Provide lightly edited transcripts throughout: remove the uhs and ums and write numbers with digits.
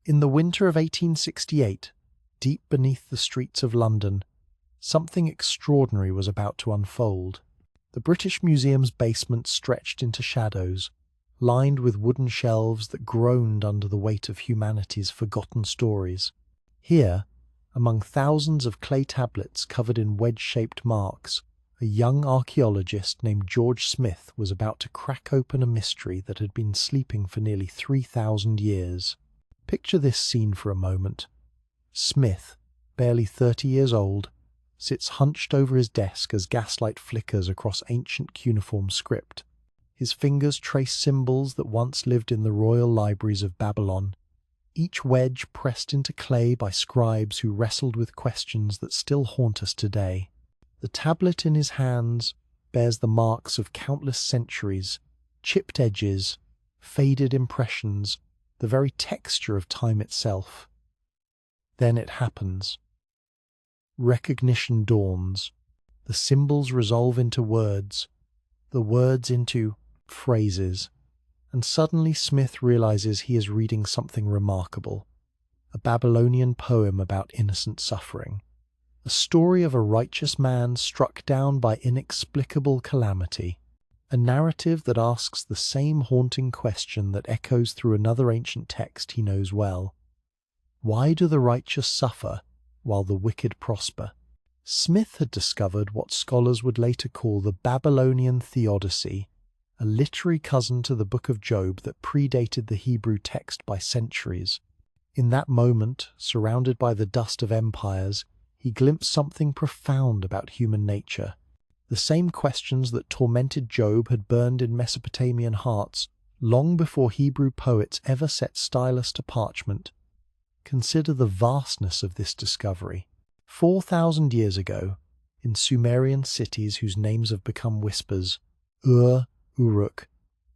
In the winter of 1868, deep beneath the streets of London, something extraordinary was about to unfold. The British Museum's basement stretched into shadows, lined with wooden shelves that groaned under the weight of humanity's forgotten stories. Here, among thousands of clay tablets covered in wedge-shaped marks, a young archaeologist named George Smith was about to crack open a mystery that had been sleeping for nearly 3,000 years. Picture this scene for a moment. Smith, barely 30 years old, sits hunched over his desk as gaslight flickers across ancient cuneiform script. His fingers trace symbols that once lived in the royal libraries of Babylon, each wedge pressed into clay by scribes who wrestled with questions that still haunt us today. The tablet in his hands bears the marks of countless centuries, chipped edges, faded impressions, the very texture of time itself. Then it happens. Recognition dawns. The symbols resolve into words, the words into phrases, and suddenly Smith realizes he is reading something remarkable. A Babylonian poem about innocent suffering. A story of a righteous man struck down by inexplicable calamity. A narrative that asks the same haunting question that echoes through another ancient text he knows well. Why do the righteous suffer while the wicked prosper? Smith had discovered what scholars would later call the Babylonian Theodicy, a literary cousin to the Book of Job that predated the Hebrew text by centuries. In that moment, surrounded by the dust of empires, he glimpsed something profound about human nature. The same questions that tormented Job had burned in Mesopotamian hearts long before Hebrew poets ever set stylus to parchment. Consider the vastness of this discovery. 4,000 years ago, in Sumerian cities whose names have become whispers, Ur, Uruk,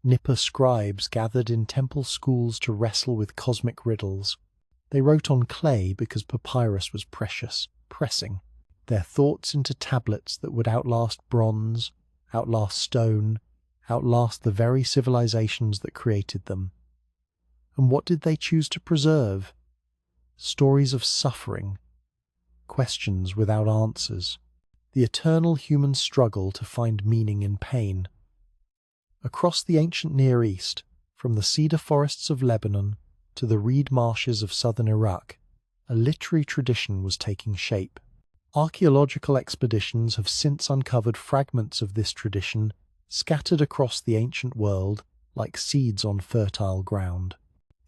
Nippur scribes gathered in temple schools to wrestle with cosmic riddles. They wrote on clay because papyrus was precious, pressing their thoughts into tablets that would outlast bronze, outlast stone, outlast the very civilizations that created them. And what did they choose to preserve? Stories of suffering, questions without answers, the eternal human struggle to find meaning in pain. Across the ancient Near East, from the cedar forests of Lebanon to the reed marshes of southern Iraq, a literary tradition was taking shape. Archaeological expeditions have since uncovered fragments of this tradition scattered across the ancient world like seeds on fertile ground.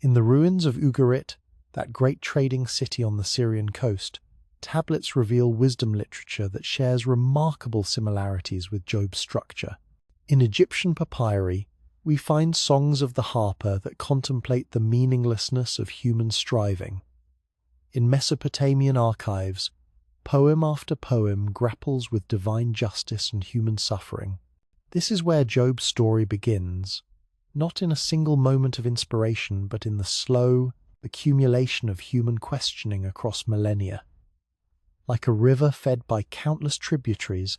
In the ruins of Ugarit, that great trading city on the Syrian coast, tablets reveal wisdom literature that shares remarkable similarities with Job's structure. In Egyptian papyri, we find songs of the harper that contemplate the meaninglessness of human striving. In Mesopotamian archives, poem after poem grapples with divine justice and human suffering. This is where Job's story begins, not in a single moment of inspiration, but in the slow accumulation of human questioning across millennia. Like a river fed by countless tributaries,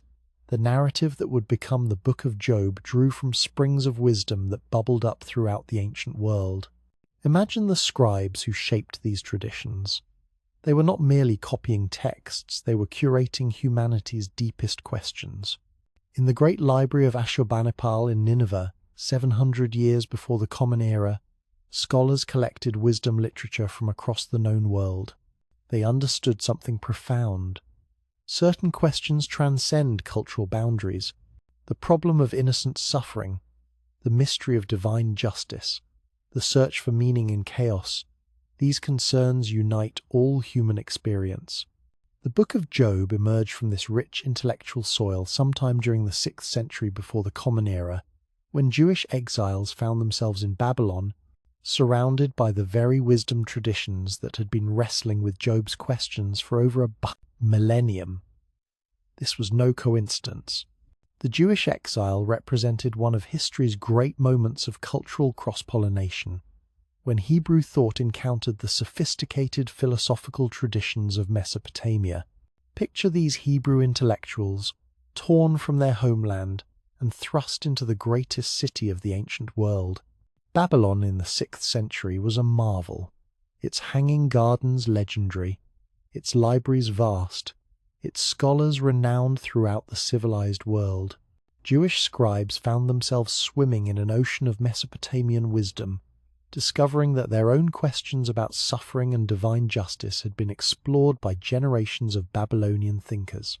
the narrative that would become the Book of Job drew from springs of wisdom that bubbled up throughout the ancient world. Imagine the scribes who shaped these traditions. They were not merely copying texts, they were curating humanity's deepest questions. In the great library of Ashurbanipal in Nineveh, 700 years before the Common Era, scholars collected wisdom literature from across the known world. They understood something profound. Certain questions transcend cultural boundaries. The problem of innocent suffering, the mystery of divine justice, the search for meaning in chaos, these concerns unite all human experience. The Book of Job emerged from this rich intellectual soil sometime during the 6th century before the Common Era, when Jewish exiles found themselves in Babylon, surrounded by the very wisdom traditions that had been wrestling with Job's questions for over a millennium. This was no coincidence. The Jewish exile represented one of history's great moments of cultural cross-pollination, when Hebrew thought encountered the sophisticated philosophical traditions of Mesopotamia. Picture these Hebrew intellectuals, torn from their homeland and thrust into the greatest city of the ancient world. Babylon in the 6th century was a marvel. its hanging gardens legendary, its libraries vast, its scholars renowned throughout the civilized world. Jewish scribes found themselves swimming in an ocean of Mesopotamian wisdom, discovering that their own questions about suffering and divine justice had been explored by generations of Babylonian thinkers.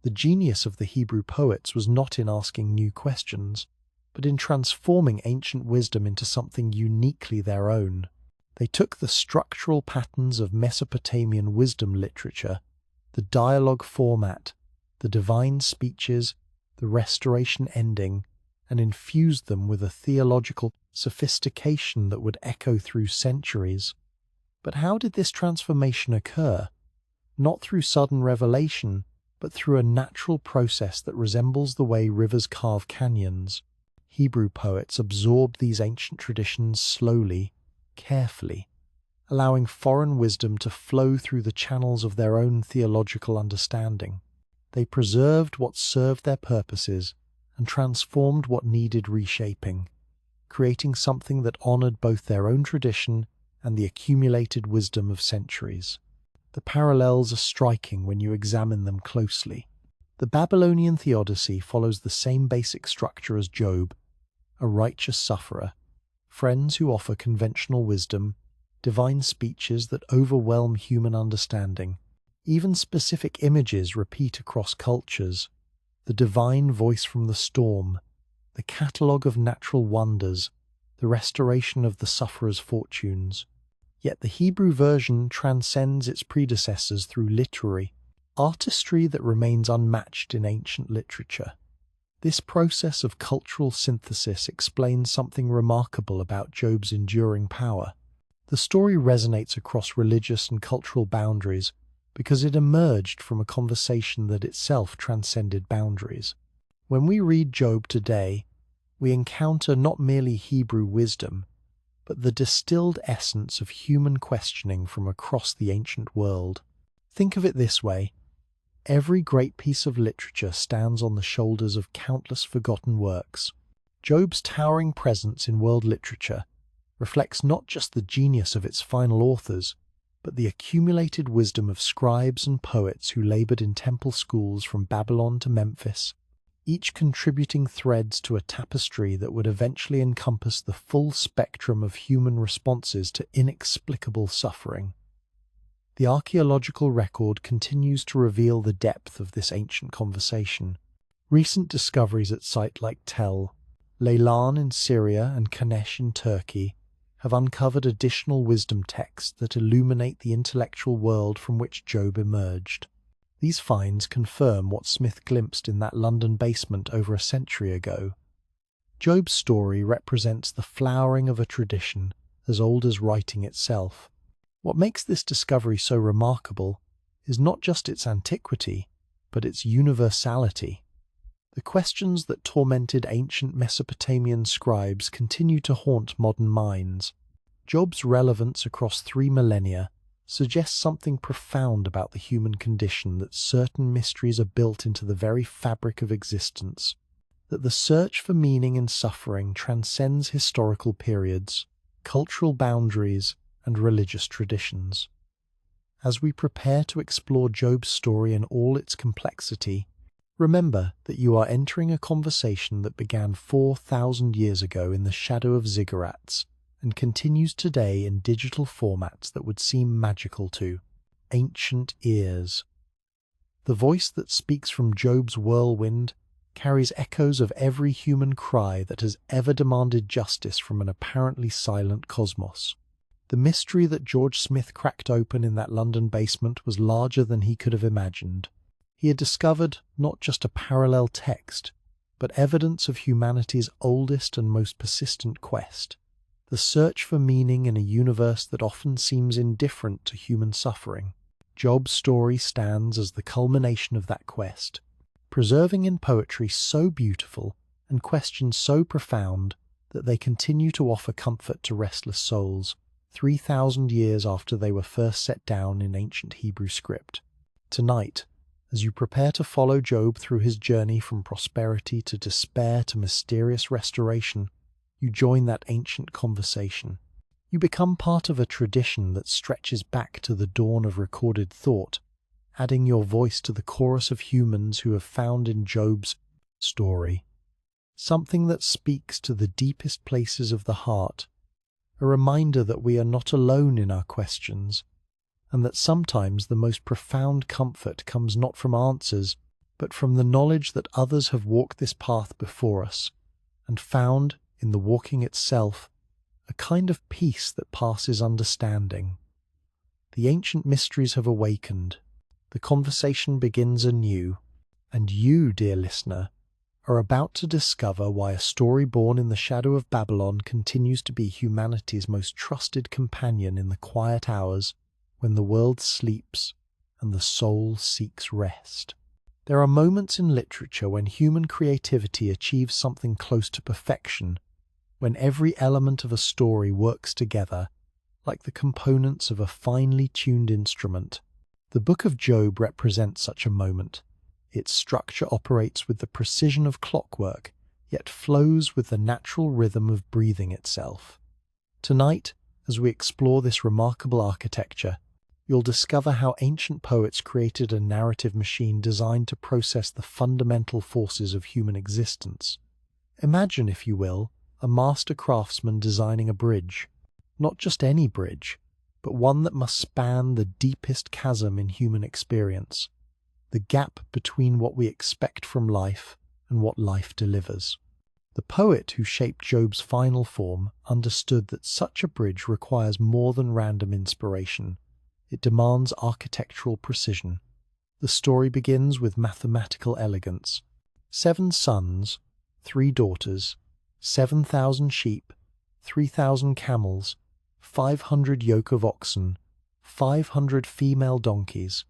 The genius of the Hebrew poets was not in asking new questions, but in transforming ancient wisdom into something uniquely their own. They took the structural patterns of Mesopotamian wisdom literature, the dialogue format, the divine speeches, the restoration ending, and infused them with a theological sophistication that would echo through centuries. But how did this transformation occur? Not through sudden revelation, but through a natural process that resembles the way rivers carve canyons. Hebrew poets absorbed these ancient traditions slowly, carefully, allowing foreign wisdom to flow through the channels of their own theological understanding. They preserved what served their purposes and transformed what needed reshaping, creating something that honored both their own tradition and the accumulated wisdom of centuries. The parallels are striking when you examine them closely. The Babylonian Theodicy follows the same basic structure as Job, a righteous sufferer, friends who offer conventional wisdom, divine speeches that overwhelm human understanding. Even specific images repeat across cultures: the divine voice from the storm, the catalogue of natural wonders, the restoration of the sufferer's fortunes. Yet the Hebrew version transcends its predecessors through literary artistry that remains unmatched in ancient literature. This process of cultural synthesis explains something remarkable about Job's enduring power. The story resonates across religious and cultural boundaries because it emerged from a conversation that itself transcended boundaries. When we read Job today, we encounter not merely Hebrew wisdom, but the distilled essence of human questioning from across the ancient world. Think of it this way: every great piece of literature stands on the shoulders of countless forgotten works. Job's towering presence in world literature reflects not just the genius of its final authors, but the accumulated wisdom of scribes and poets who labored in temple schools from Babylon to Memphis, each contributing threads to a tapestry that would eventually encompass the full spectrum of human responses to inexplicable suffering. The archaeological record continues to reveal the depth of this ancient conversation. Recent discoveries at sites like Tel, Leylan in Syria and Kanesh in Turkey have uncovered additional wisdom texts that illuminate the intellectual world from which Job emerged. These finds confirm what Smith glimpsed in that London basement over a century ago. Job's story represents the flowering of a tradition as old as writing itself. What makes this discovery so remarkable is not just its antiquity, but its universality. The questions that tormented ancient Mesopotamian scribes continue to haunt modern minds. Job's relevance across 3 millennia suggests something profound about the human condition: that certain mysteries are built into the very fabric of existence, that the search for meaning in suffering transcends historical periods, cultural boundaries, and religious traditions. As we prepare to explore Job's story in all its complexity, remember that you are entering a conversation that began 4,000 years ago in the shadow of ziggurats and continues today in digital formats that would seem magical to ancient ears. The voice that speaks from Job's whirlwind carries echoes of every human cry that has ever demanded justice from an apparently silent cosmos. The mystery that George Smith cracked open in that London basement was larger than he could have imagined. He had discovered not just a parallel text, but evidence of humanity's oldest and most persistent quest: the search for meaning in a universe that often seems indifferent to human suffering. Job's story stands as the culmination of that quest, preserving in poetry so beautiful and questions so profound that they continue to offer comfort to restless souls 3,000 years after they were first set down in ancient Hebrew script. Tonight, as you prepare to follow Job through his journey from prosperity to despair to mysterious restoration, you join that ancient conversation. You become part of a tradition that stretches back to the dawn of recorded thought, adding your voice to the chorus of humans who have found in Job's story something that speaks to the deepest places of the heart, a reminder that we are not alone in our questions, and that sometimes the most profound comfort comes not from answers, but from the knowledge that others have walked this path before us, and found, in the walking itself, a kind of peace that passes understanding. The ancient mysteries have awakened, the conversation begins anew, and you, dear listener, are about to discover why a story born in the shadow of Babylon continues to be humanity's most trusted companion in the quiet hours when the world sleeps and the soul seeks rest. There are moments in literature when human creativity achieves something close to perfection, when every element of a story works together like the components of a finely tuned instrument. The Book of Job represents such a moment. Its structure operates with the precision of clockwork, yet flows with the natural rhythm of breathing itself. Tonight, as we explore this remarkable architecture, you'll discover how ancient poets created a narrative machine designed to process the fundamental forces of human existence. Imagine, if you will, a master craftsman designing a bridge. Not just any bridge, but one that must span the deepest chasm in human experience, the gap between what we expect from life and what life delivers. The poet who shaped Job's final form understood that such a bridge requires more than random inspiration. It demands architectural precision. The story begins with mathematical elegance. 7 sons, 3 daughters, 7,000 sheep, 3,000 camels, 500 yoke of oxen, 500 female donkeys.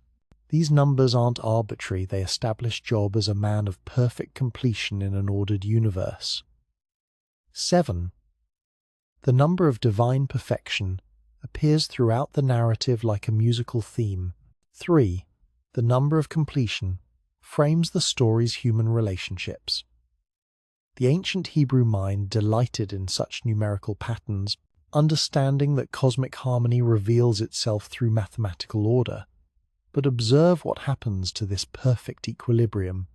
These numbers aren't arbitrary, they establish Job as a man of perfect completion in an ordered universe. 7. The number of divine perfection appears throughout the narrative like a musical theme. 3. The number of completion frames the story's human relationships. The ancient Hebrew mind delighted in such numerical patterns, understanding that cosmic harmony reveals itself through mathematical order. But observe what happens to this perfect equilibrium.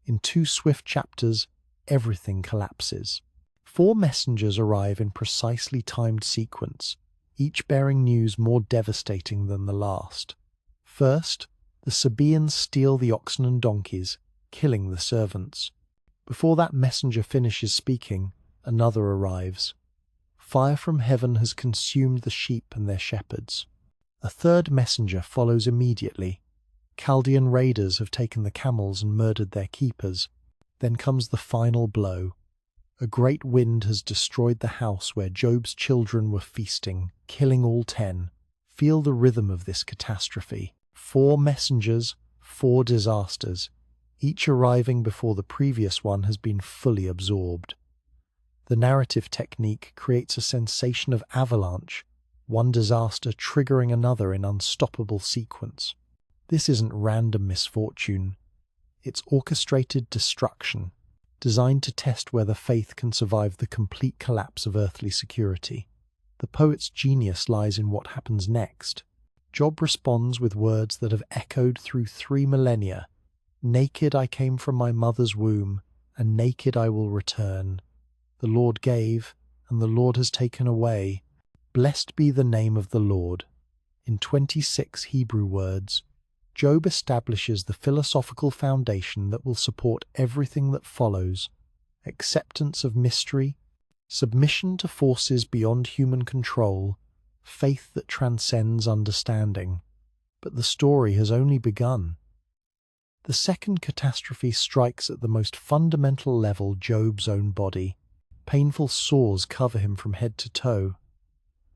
In 2 swift chapters, everything collapses. 4 messengers arrive in precisely timed sequence, each bearing news more devastating than the last. First, the Sabaeans steal the oxen and donkeys, killing the servants. Before that messenger finishes speaking, another arrives. Fire from heaven has consumed the sheep and their shepherds. A third messenger follows immediately. Chaldean raiders have taken the camels and murdered their keepers. Then comes the final blow. A great wind has destroyed the house where Job's children were feasting, killing all 10. Feel the rhythm of this catastrophe. 4 messengers, 4 disasters, each arriving before the previous one has been fully absorbed. The narrative technique creates a sensation of avalanche, one disaster triggering another in unstoppable sequence. This isn't random misfortune. It's orchestrated destruction, designed to test whether faith can survive the complete collapse of earthly security. The poet's genius lies in what happens next. Job responds with words that have echoed through 3 millennia. Naked I came from my mother's womb, and naked I will return. The Lord gave, and the Lord has taken away. Blessed be the name of the Lord. In 26 Hebrew words, Job establishes the philosophical foundation that will support everything that follows: acceptance of mystery, submission to forces beyond human control, faith that transcends understanding. But the story has only begun. The second catastrophe strikes at the most fundamental level: Job's own body. Painful sores cover him from head to toe.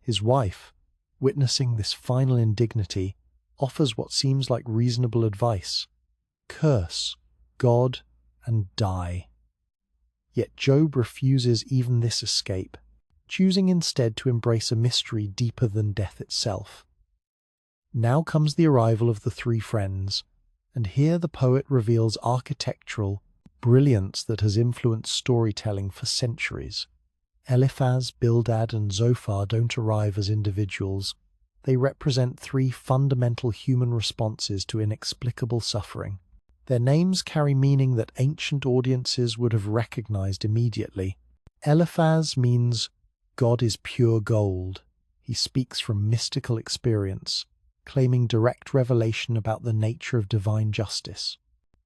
His wife, witnessing this final indignity, offers what seems like reasonable advice: curse God and die. Yet Job refuses even this escape, choosing instead to embrace a mystery deeper than death itself. Now comes the arrival of the 3 friends, and here the poet reveals architectural brilliance that has influenced storytelling for centuries. Eliphaz, Bildad, and Zophar don't arrive as individuals. They represent three fundamental human responses to inexplicable suffering. Their names carry meaning that ancient audiences would have recognized immediately. Eliphaz means God is pure gold. He speaks from mystical experience, claiming direct revelation about the nature of divine justice.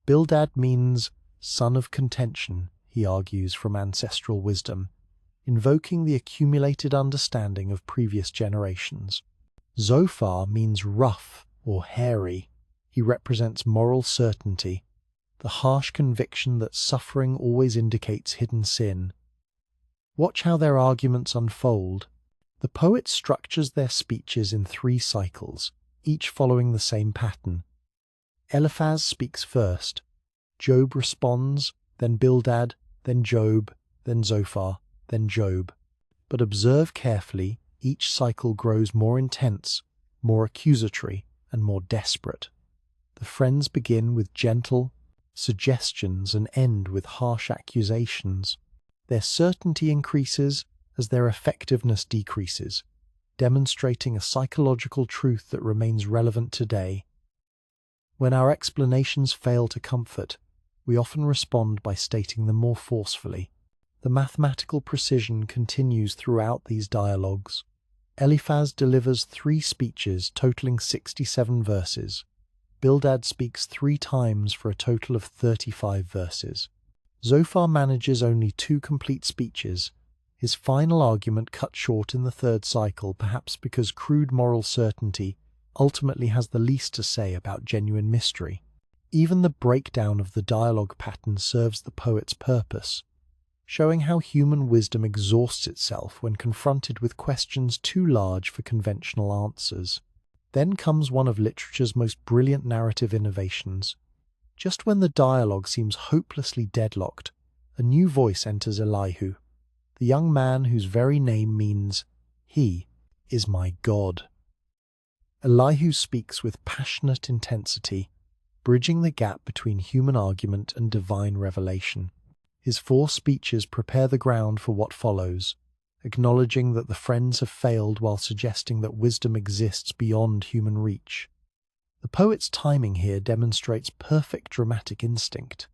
Bildad means son of contention, he argues from ancestral wisdom, invoking the accumulated understanding of previous generations. Zophar means rough or hairy. He represents moral certainty, the harsh conviction that suffering always indicates hidden sin. Watch how their arguments unfold. The poet structures their speeches in three cycles, each following the same pattern. Eliphaz speaks first. Job responds, then Bildad, then Job, then Zophar, then Job. But observe carefully, each cycle grows more intense, more accusatory, and more desperate. The friends begin with gentle suggestions and end with harsh accusations. Their certainty increases as their effectiveness decreases, demonstrating a psychological truth that remains relevant today. When our explanations fail to comfort, we often respond by stating them more forcefully. The mathematical precision continues throughout these dialogues. Eliphaz delivers 3 speeches totaling 67 verses. Bildad speaks 3 times for a total of 35 verses. Zophar manages only 2 complete speeches, his final argument cut short in the 3rd cycle, perhaps because crude moral certainty ultimately has the least to say about genuine mystery. Even the breakdown of the dialogue pattern serves the poet's purpose, showing how human wisdom exhausts itself when confronted with questions too large for conventional answers. Then comes one of literature's most brilliant narrative innovations. Just when the dialogue seems hopelessly deadlocked, a new voice enters Elihu, the young man whose very name means, "He is my God." Elihu speaks with passionate intensity, bridging the gap between human argument and divine revelation. His 4 speeches prepare the ground for what follows, acknowledging that the friends have failed while suggesting that wisdom exists beyond human reach. The poet's timing here demonstrates perfect dramatic instinct.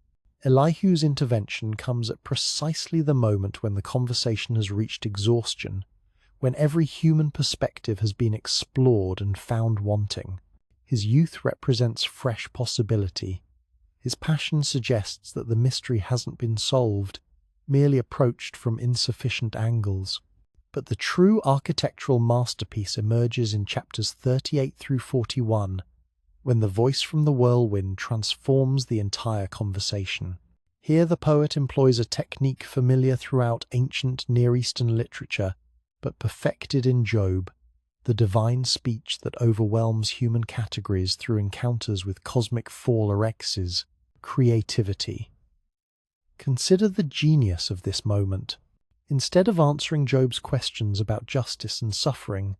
Elihu's intervention comes at precisely the moment when the conversation has reached exhaustion, when every human perspective has been explored and found wanting. His youth represents fresh possibility. His passion suggests that the mystery hasn't been solved, merely approached from insufficient angles. But the true architectural masterpiece emerges in chapters 38 through 41, when the voice from the whirlwind transforms the entire conversation. Here the poet employs a technique familiar throughout ancient Near Eastern literature, but perfected in Job, the divine speech that overwhelms human categories through encounters with cosmic Phorexes, creativity. Consider the genius of this moment. Instead of answering Job's questions about justice and suffering,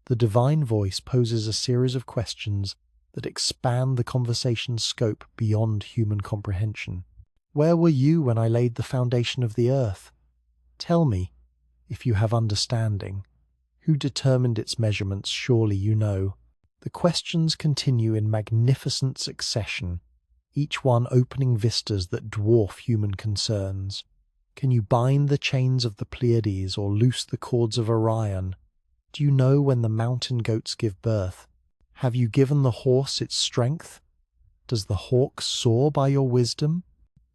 the divine voice poses a series of questions that expand the conversation's scope beyond human comprehension. Where were you when I laid the foundation of the earth? Tell me, if you have understanding. Who determined its measurements? Surely you know. The questions continue in magnificent succession, each one opening vistas that dwarf human concerns. Can you bind the chains of the Pleiades or loose the cords of Orion? Do you know when the mountain goats give birth? Have you given the horse its strength? Does the hawk soar by your wisdom?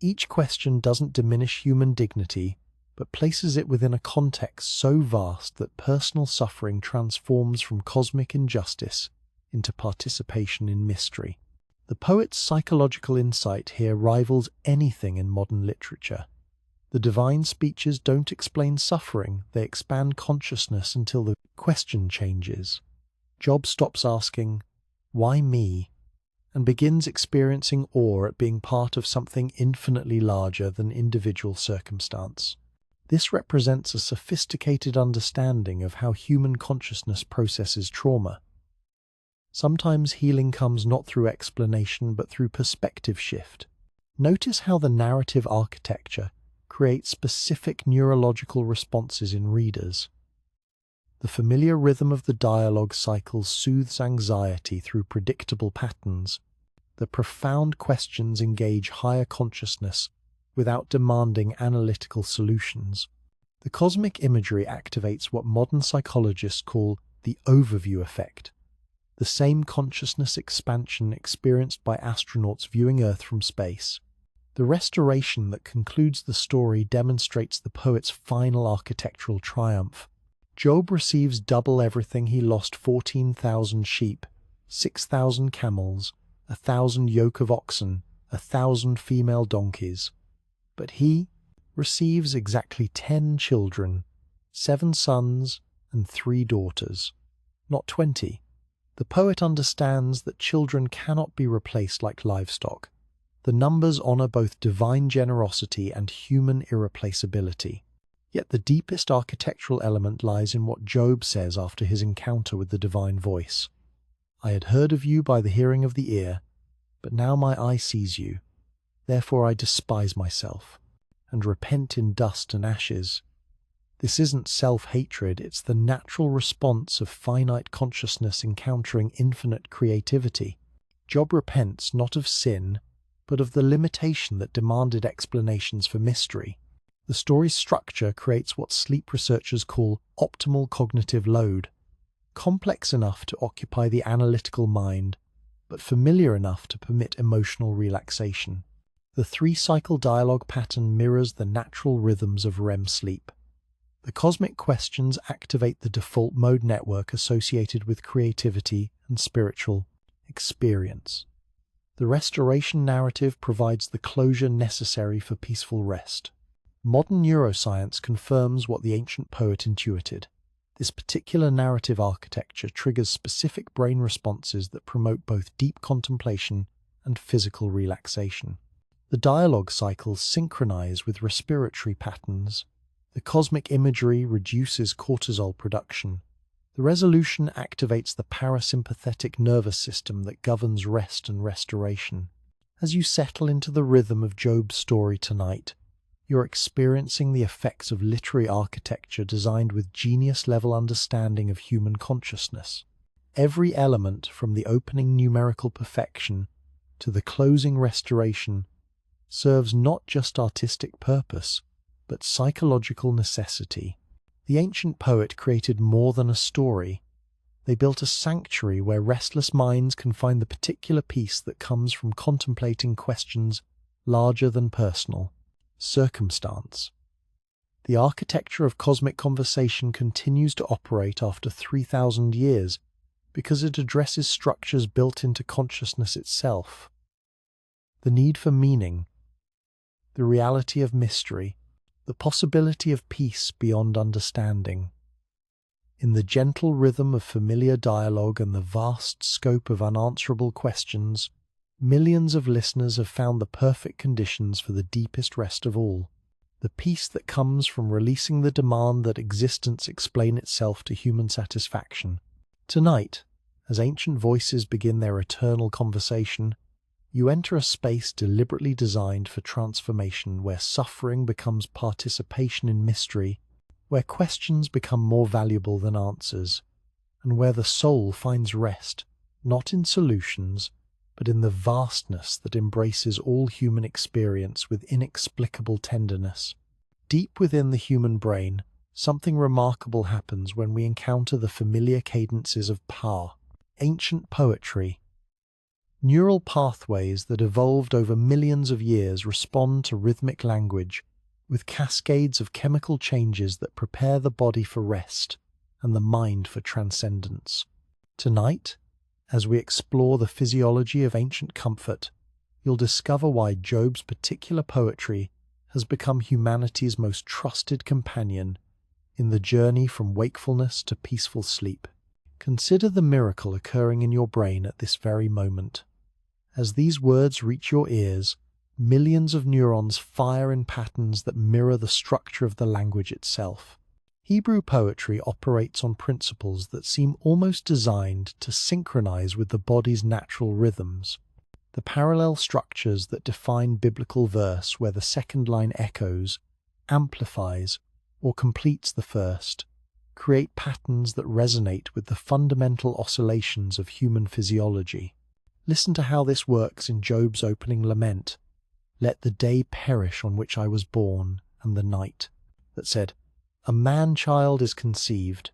Each question doesn't diminish human dignity, but places it within a context so vast that personal suffering transforms from cosmic injustice into participation in mystery. The poet's psychological insight here rivals anything in modern literature. The divine speeches don't explain suffering, they expand consciousness until the question changes. Job stops asking, "Why me?" and begins experiencing awe at being part of something infinitely larger than individual circumstance. This represents a sophisticated understanding of how human consciousness processes trauma. Sometimes healing comes not through explanation but through perspective shift. Notice how the narrative architecture create specific neurological responses in readers. The familiar rhythm of the dialogue cycle soothes anxiety through predictable patterns. The profound questions engage higher consciousness without demanding analytical solutions. The cosmic imagery activates what modern psychologists call the overview effect, the same consciousness expansion experienced by astronauts viewing Earth from space. The restoration that concludes the story demonstrates the poet's final architectural triumph. Job receives double everything he lost: 14,000 sheep, 6,000 camels, 1,000 yoke of oxen, 1,000 female donkeys. But he receives exactly 10 children, 7 sons and 3 daughters, not 20. The poet understands that children cannot be replaced like livestock. The numbers honor both divine generosity and human irreplaceability. Yet the deepest architectural element lies in what Job says after his encounter with the divine voice. I had heard of you by the hearing of the ear, but now my eye sees you. Therefore I despise myself, and repent in dust and ashes. This isn't self-hatred, it's the natural response of finite consciousness encountering infinite creativity. Job repents not of sin, but of the limitation that demanded explanations for mystery. The story's structure creates what sleep researchers call optimal cognitive load, complex enough to occupy the analytical mind, but familiar enough to permit emotional relaxation. The 3-cycle dialogue pattern mirrors the natural rhythms of REM sleep. The cosmic questions activate the default mode network associated with creativity and spiritual experience. The restoration narrative provides the closure necessary for peaceful rest. Modern neuroscience confirms what the ancient poet intuited. This particular narrative architecture triggers specific brain responses that promote both deep contemplation and physical relaxation. The dialogue cycles synchronize with respiratory patterns. The cosmic imagery reduces cortisol production. The resolution activates the parasympathetic nervous system that governs rest and restoration. As you settle into the rhythm of Job's story tonight, you're experiencing the effects of literary architecture designed with genius-level understanding of human consciousness. Every element, from the opening numerical perfection to the closing restoration, serves not just artistic purpose, but psychological necessity. The ancient poet created more than a story. They built a sanctuary where restless minds can find the particular peace that comes from contemplating questions larger than personal circumstance. The architecture of cosmic conversation continues to operate after 3,000 years because it addresses structures built into consciousness itself. The need for meaning, the reality of mystery, the possibility of peace beyond understanding. In the gentle rhythm of familiar dialogue and the vast scope of unanswerable questions, millions of listeners have found the perfect conditions for the deepest rest of all, the peace that comes from releasing the demand that existence explain itself to human satisfaction. Tonight, as ancient voices begin their eternal conversation, you enter a space deliberately designed for transformation, where suffering becomes participation in mystery, where questions become more valuable than answers, and where the soul finds rest, not in solutions, but in the vastness that embraces all human experience with inexplicable tenderness. Deep within the human brain, something remarkable happens when we encounter the familiar cadences of Pa, ancient poetry. Neural pathways that evolved over millions of years respond to rhythmic language, with cascades of chemical changes that prepare the body for rest and the mind for transcendence. Tonight, as we explore the physiology of ancient comfort, you'll discover why Job's particular poetry has become humanity's most trusted companion in the journey from wakefulness to peaceful sleep. Consider the miracle occurring in your brain at this very moment. As these words reach your ears, millions of neurons fire in patterns that mirror the structure of the language itself. Hebrew poetry operates on principles that seem almost designed to synchronize with the body's natural rhythms. The parallel structures that define biblical verse, where the second line echoes amplifies or completes the first, create patterns that resonate with the fundamental oscillations of human physiology. Listen to how this works in Job's opening lament. Let the day perish on which I was born, and the night, that said, a man-child is conceived.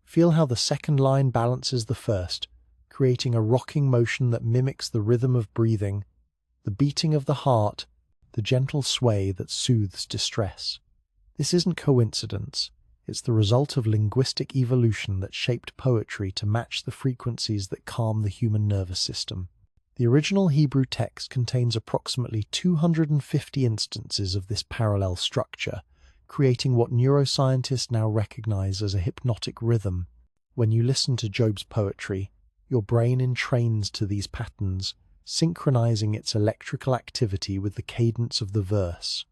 Feel how the second line balances the first, creating a rocking motion that mimics the rhythm of breathing, the beating of the heart, the gentle sway that soothes distress. This isn't coincidence. It's the result of linguistic evolution that shaped poetry to match the frequencies that calm the human nervous system. The original Hebrew text contains approximately 250 instances of this parallel structure, creating what neuroscientists now recognize as a hypnotic rhythm. When you listen to Job's poetry, your brain entrains to these patterns, synchronizing its electrical activity with the cadence of the verse.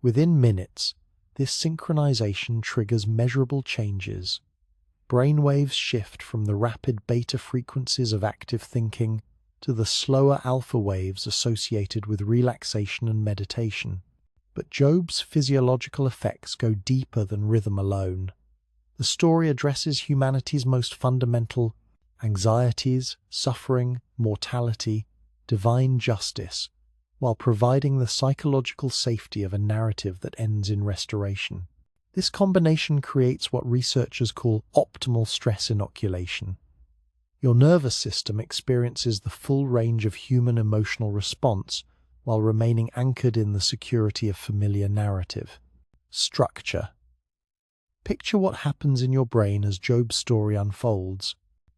Within minutes, this synchronization triggers measurable changes. Brainwaves shift from the rapid beta frequencies of active thinking to the slower alpha waves associated with relaxation and meditation. But Job's physiological effects go deeper than rhythm alone. The story addresses humanity's most fundamental anxieties, suffering, mortality, divine justice, while providing the psychological safety of a narrative that ends in restoration. This combination creates what researchers call optimal stress inoculation. Your nervous system experiences the full range of human emotional response while remaining anchored in the security of familiar narrative. Structure. Picture what happens in your brain as Job's story unfolds.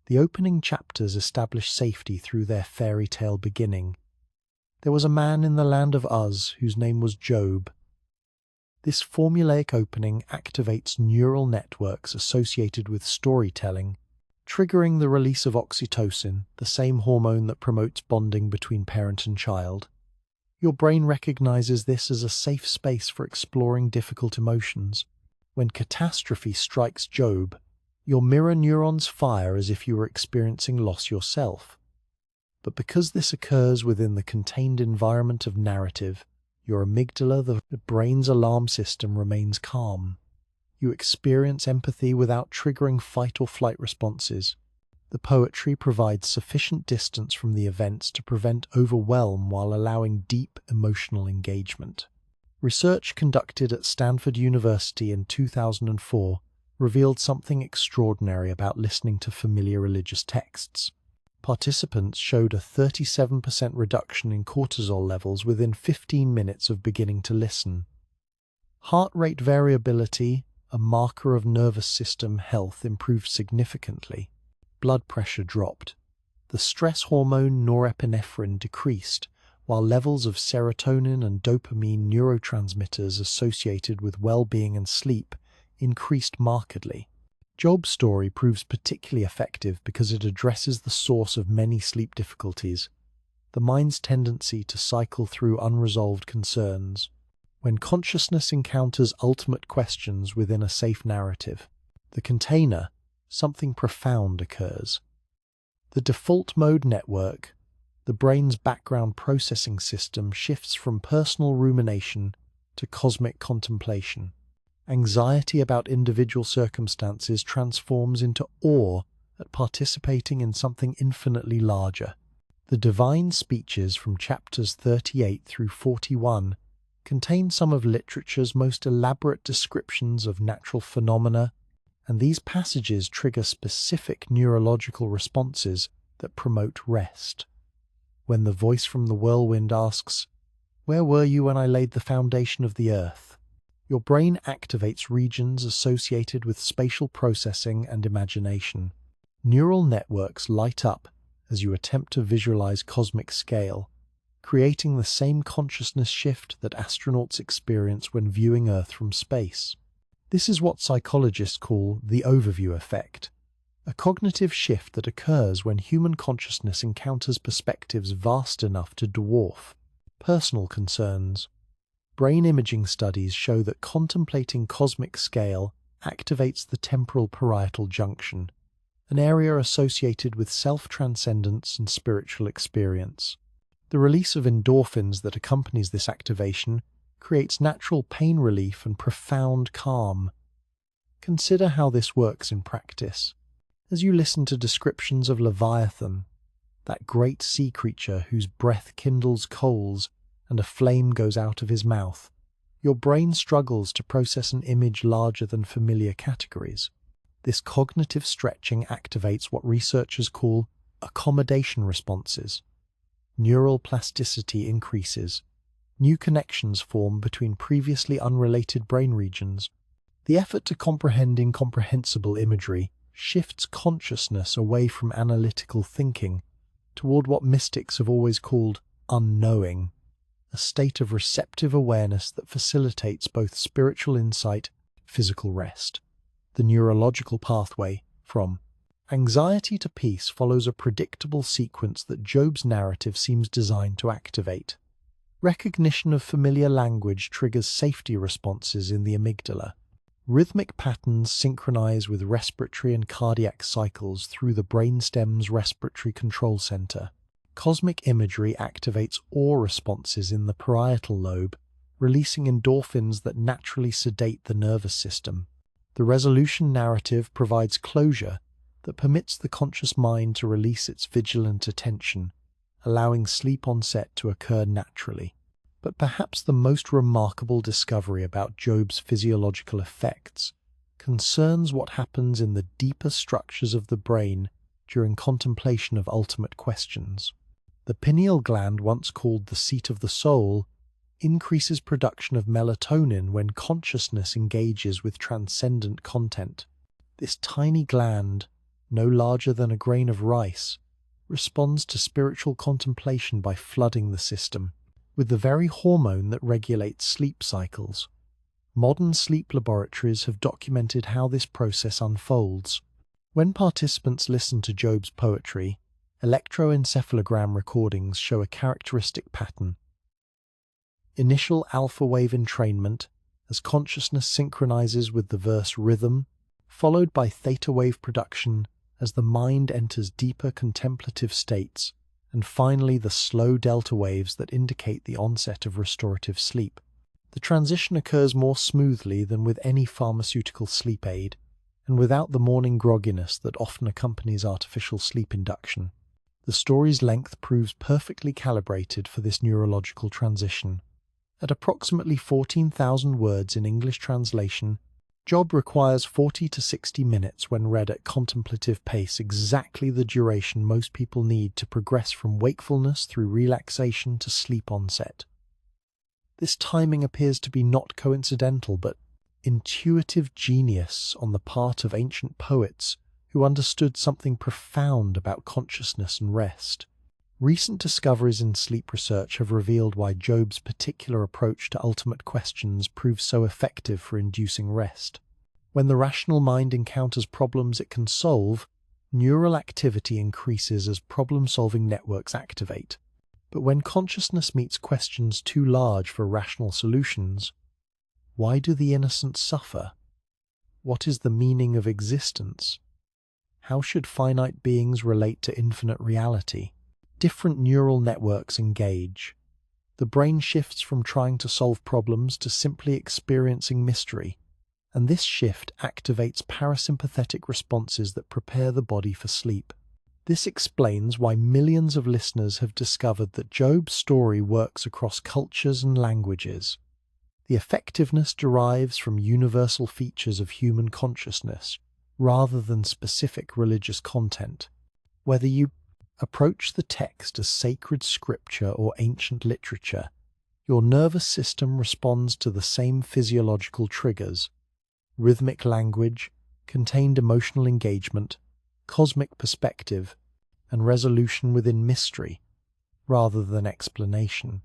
The opening chapters establish safety through their fairy tale beginning. There was a man in the land of Uz whose name was Job. This formulaic opening activates neural networks associated with storytelling, triggering the release of oxytocin, the same hormone that promotes bonding between parent and child. Your brain recognizes this as a safe space for exploring difficult emotions. When catastrophe strikes Job, your mirror neurons fire as if you were experiencing loss yourself. But because this occurs within the contained environment of narrative, your amygdala, the brain's alarm system, remains calm. You experience empathy without triggering fight or flight responses. The poetry provides sufficient distance from the events to prevent overwhelm while allowing deep emotional engagement. Research conducted at Stanford University in 2004 revealed something extraordinary about listening to familiar religious texts. Participants showed a 37% reduction in cortisol levels within 15 minutes of beginning to listen. Heart rate variability, a marker of nervous system health, improved significantly. Blood pressure dropped. The stress hormone norepinephrine decreased, while levels of serotonin and dopamine, neurotransmitters associated with well-being and sleep, increased markedly. Job's story proves particularly effective because it addresses the source of many sleep difficulties, the mind's tendency to cycle through unresolved concerns. When consciousness encounters ultimate questions within a safe narrative, the container, something profound occurs. The default mode network, the brain's background processing system, shifts from personal rumination to cosmic contemplation. Anxiety about individual circumstances transforms into awe at participating in something infinitely larger. The divine speeches from chapters 38 through 41 contain some of literature's most elaborate descriptions of natural phenomena, and these passages trigger specific neurological responses that promote rest. When the voice from the whirlwind asks, "Where were you when I laid the foundation of the earth?" your brain activates regions associated with spatial processing and imagination. Neural networks light up as you attempt to visualize cosmic scale, creating the same consciousness shift that astronauts experience when viewing Earth from space. This is what psychologists call the overview effect, a cognitive shift that occurs when human consciousness encounters perspectives vast enough to dwarf personal concerns. Brain imaging studies show that contemplating cosmic scale activates the temporal parietal junction, an area associated with self-transcendence and spiritual experience. The release of endorphins that accompanies this activation creates natural pain relief and profound calm. Consider how this works in practice. As you listen to descriptions of Leviathan, that great sea creature whose breath kindles coals and a flame goes out of his mouth, your brain struggles to process an image larger than familiar categories. This cognitive stretching activates what researchers call accommodation responses. Neural plasticity increases. New connections form between previously unrelated brain regions. The effort to comprehend incomprehensible imagery shifts consciousness away from analytical thinking toward what mystics have always called unknowing, a state of receptive awareness that facilitates both spiritual insight and physical rest. The neurological pathway from anxiety to peace follows a predictable sequence that Job's narrative seems designed to activate. Recognition of familiar language triggers safety responses in the amygdala. Rhythmic patterns synchronize with respiratory and cardiac cycles through the brainstem's respiratory control center. Cosmic imagery activates awe responses in the parietal lobe, releasing endorphins that naturally sedate the nervous system. The resolution narrative provides closure that permits the conscious mind to release its vigilant attention, allowing sleep onset to occur naturally. But perhaps the most remarkable discovery about Job's physiological effects concerns what happens in the deeper structures of the brain during contemplation of ultimate questions. The pineal gland, once called the seat of the soul, increases production of melatonin when consciousness engages with transcendent content. This tiny gland, no larger than a grain of rice, responds to spiritual contemplation by flooding the system with the very hormone that regulates sleep cycles. Modern sleep laboratories have documented how this process unfolds. When participants listen to Job's poetry, electroencephalogram recordings show a characteristic pattern. Initial alpha wave entrainment, as consciousness synchronizes with the verse rhythm, followed by theta wave production as the mind enters deeper contemplative states, and finally the slow delta waves that indicate the onset of restorative sleep. The transition occurs more smoothly than with any pharmaceutical sleep aid, and without the morning grogginess that often accompanies artificial sleep induction. The story's length proves perfectly calibrated for this neurological transition. At approximately 14,000 words in English translation, Job requires 40 to 60 minutes when read at contemplative pace, exactly the duration most people need to progress from wakefulness through relaxation to sleep onset. This timing appears to be not coincidental, but intuitive genius on the part of ancient poets who understood something profound about consciousness and rest. Recent discoveries in sleep research have revealed why Job's particular approach to ultimate questions proves so effective for inducing rest. When the rational mind encounters problems it can solve, neural activity increases as problem-solving networks activate. But when consciousness meets questions too large for rational solutions, why do the innocent suffer? What is the meaning of existence? How should finite beings relate to infinite reality? Different neural networks engage. The brain shifts from trying to solve problems to simply experiencing mystery, and this shift activates parasympathetic responses that prepare the body for sleep. This explains why millions of listeners have discovered that Job's story works across cultures and languages. The effectiveness derives from universal features of human consciousness, rather than specific religious content. Whether you approach the text as sacred scripture or ancient literature, your nervous system responds to the same physiological triggers: rhythmic language, contained emotional engagement, cosmic perspective, and resolution within mystery, rather than explanation.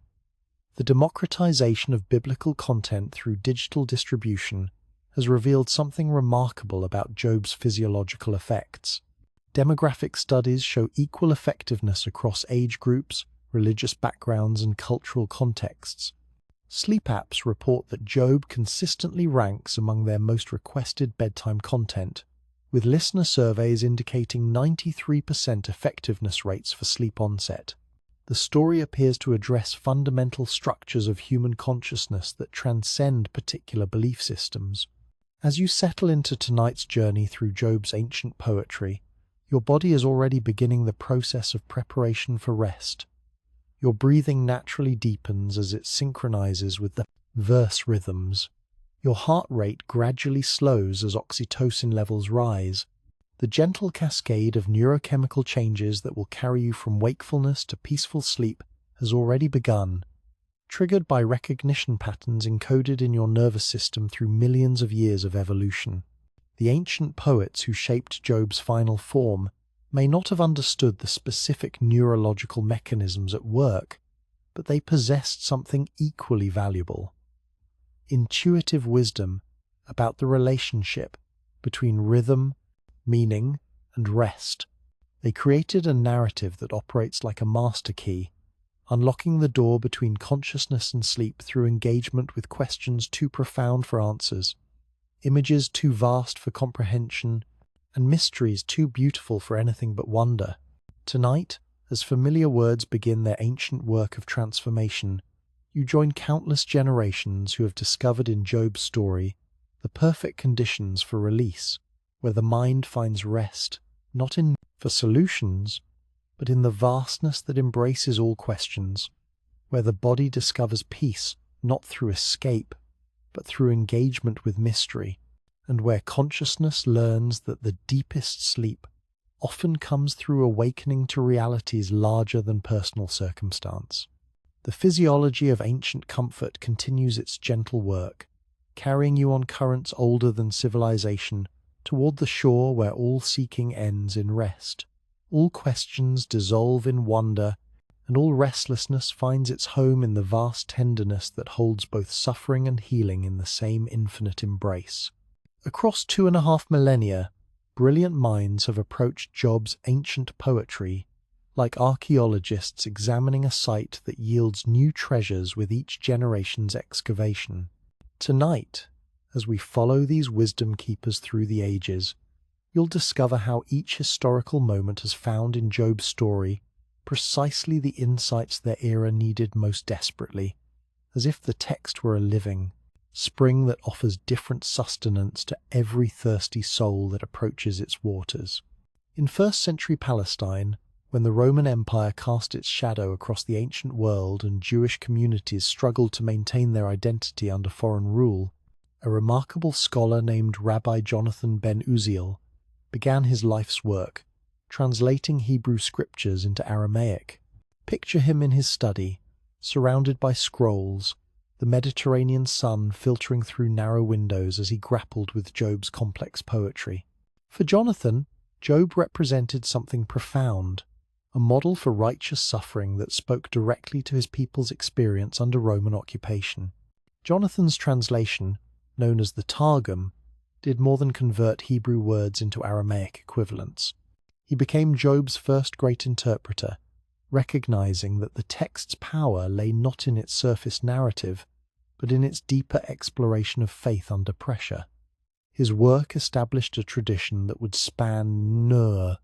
The democratization of biblical content through digital distribution has revealed something remarkable about Job's physiological effects. Demographic studies show equal effectiveness across age groups, religious backgrounds, and cultural contexts. Sleep apps report that Job consistently ranks among their most requested bedtime content, with listener surveys indicating 93% effectiveness rates for sleep onset. The story appears to address fundamental structures of human consciousness that transcend particular belief systems. As you settle into tonight's journey through Job's ancient poetry, your body is already beginning the process of preparation for rest. Your breathing naturally deepens as it synchronizes with the verse rhythms. Your heart rate gradually slows as oxytocin levels rise. The gentle cascade of neurochemical changes that will carry you from wakefulness to peaceful sleep has already begun, triggered by recognition patterns encoded in your nervous system through millions of years of evolution. The ancient poets who shaped Job's final form may not have understood the specific neurological mechanisms at work, but they possessed something equally valuable: intuitive wisdom about the relationship between rhythm, meaning, and rest. They created a narrative that operates like a master key, unlocking the door between consciousness and sleep through engagement with questions too profound for answers, images too vast for comprehension, and mysteries too beautiful for anything but wonder. Tonight, as familiar words begin their ancient work of transformation, you join countless generations who have discovered in Job's story the perfect conditions for release, where the mind finds rest, not in for solutions, but in the vastness that embraces all questions, where the body discovers peace not through escape, but through engagement with mystery, and where consciousness learns that the deepest sleep often comes through awakening to realities larger than personal circumstance. The physiology of ancient comfort continues its gentle work, carrying you on currents older than civilization toward the shore where all seeking ends in rest. All questions dissolve in wonder, and all restlessness finds its home in the vast tenderness that holds both suffering and healing in the same infinite embrace. Across 2.5 millennia, brilliant minds have approached Job's ancient poetry like archaeologists examining a site that yields new treasures with each generation's excavation. Tonight, as we follow these wisdom keepers through the ages, you'll discover how each historical moment has found in Job's story precisely the insights their era needed most desperately, as if the text were a living spring that offers different sustenance to every thirsty soul that approaches its waters. In first-century Palestine, when the Roman Empire cast its shadow across the ancient world and Jewish communities struggled to maintain their identity under foreign rule, a remarkable scholar named Rabbi Jonathan ben Uziel began his life's work, translating Hebrew scriptures into Aramaic. Picture him in his study, surrounded by scrolls, the Mediterranean sun filtering through narrow windows as he grappled with Job's complex poetry. For Jonathan, Job represented something profound, a model for righteous suffering that spoke directly to his people's experience under Roman occupation. Jonathan's translation, known as the Targum, did more than convert Hebrew words into Aramaic equivalents. He became Job's first great interpreter, recognizing that the text's power lay not in its surface narrative, but in its deeper exploration of faith under pressure. His work established a tradition that would span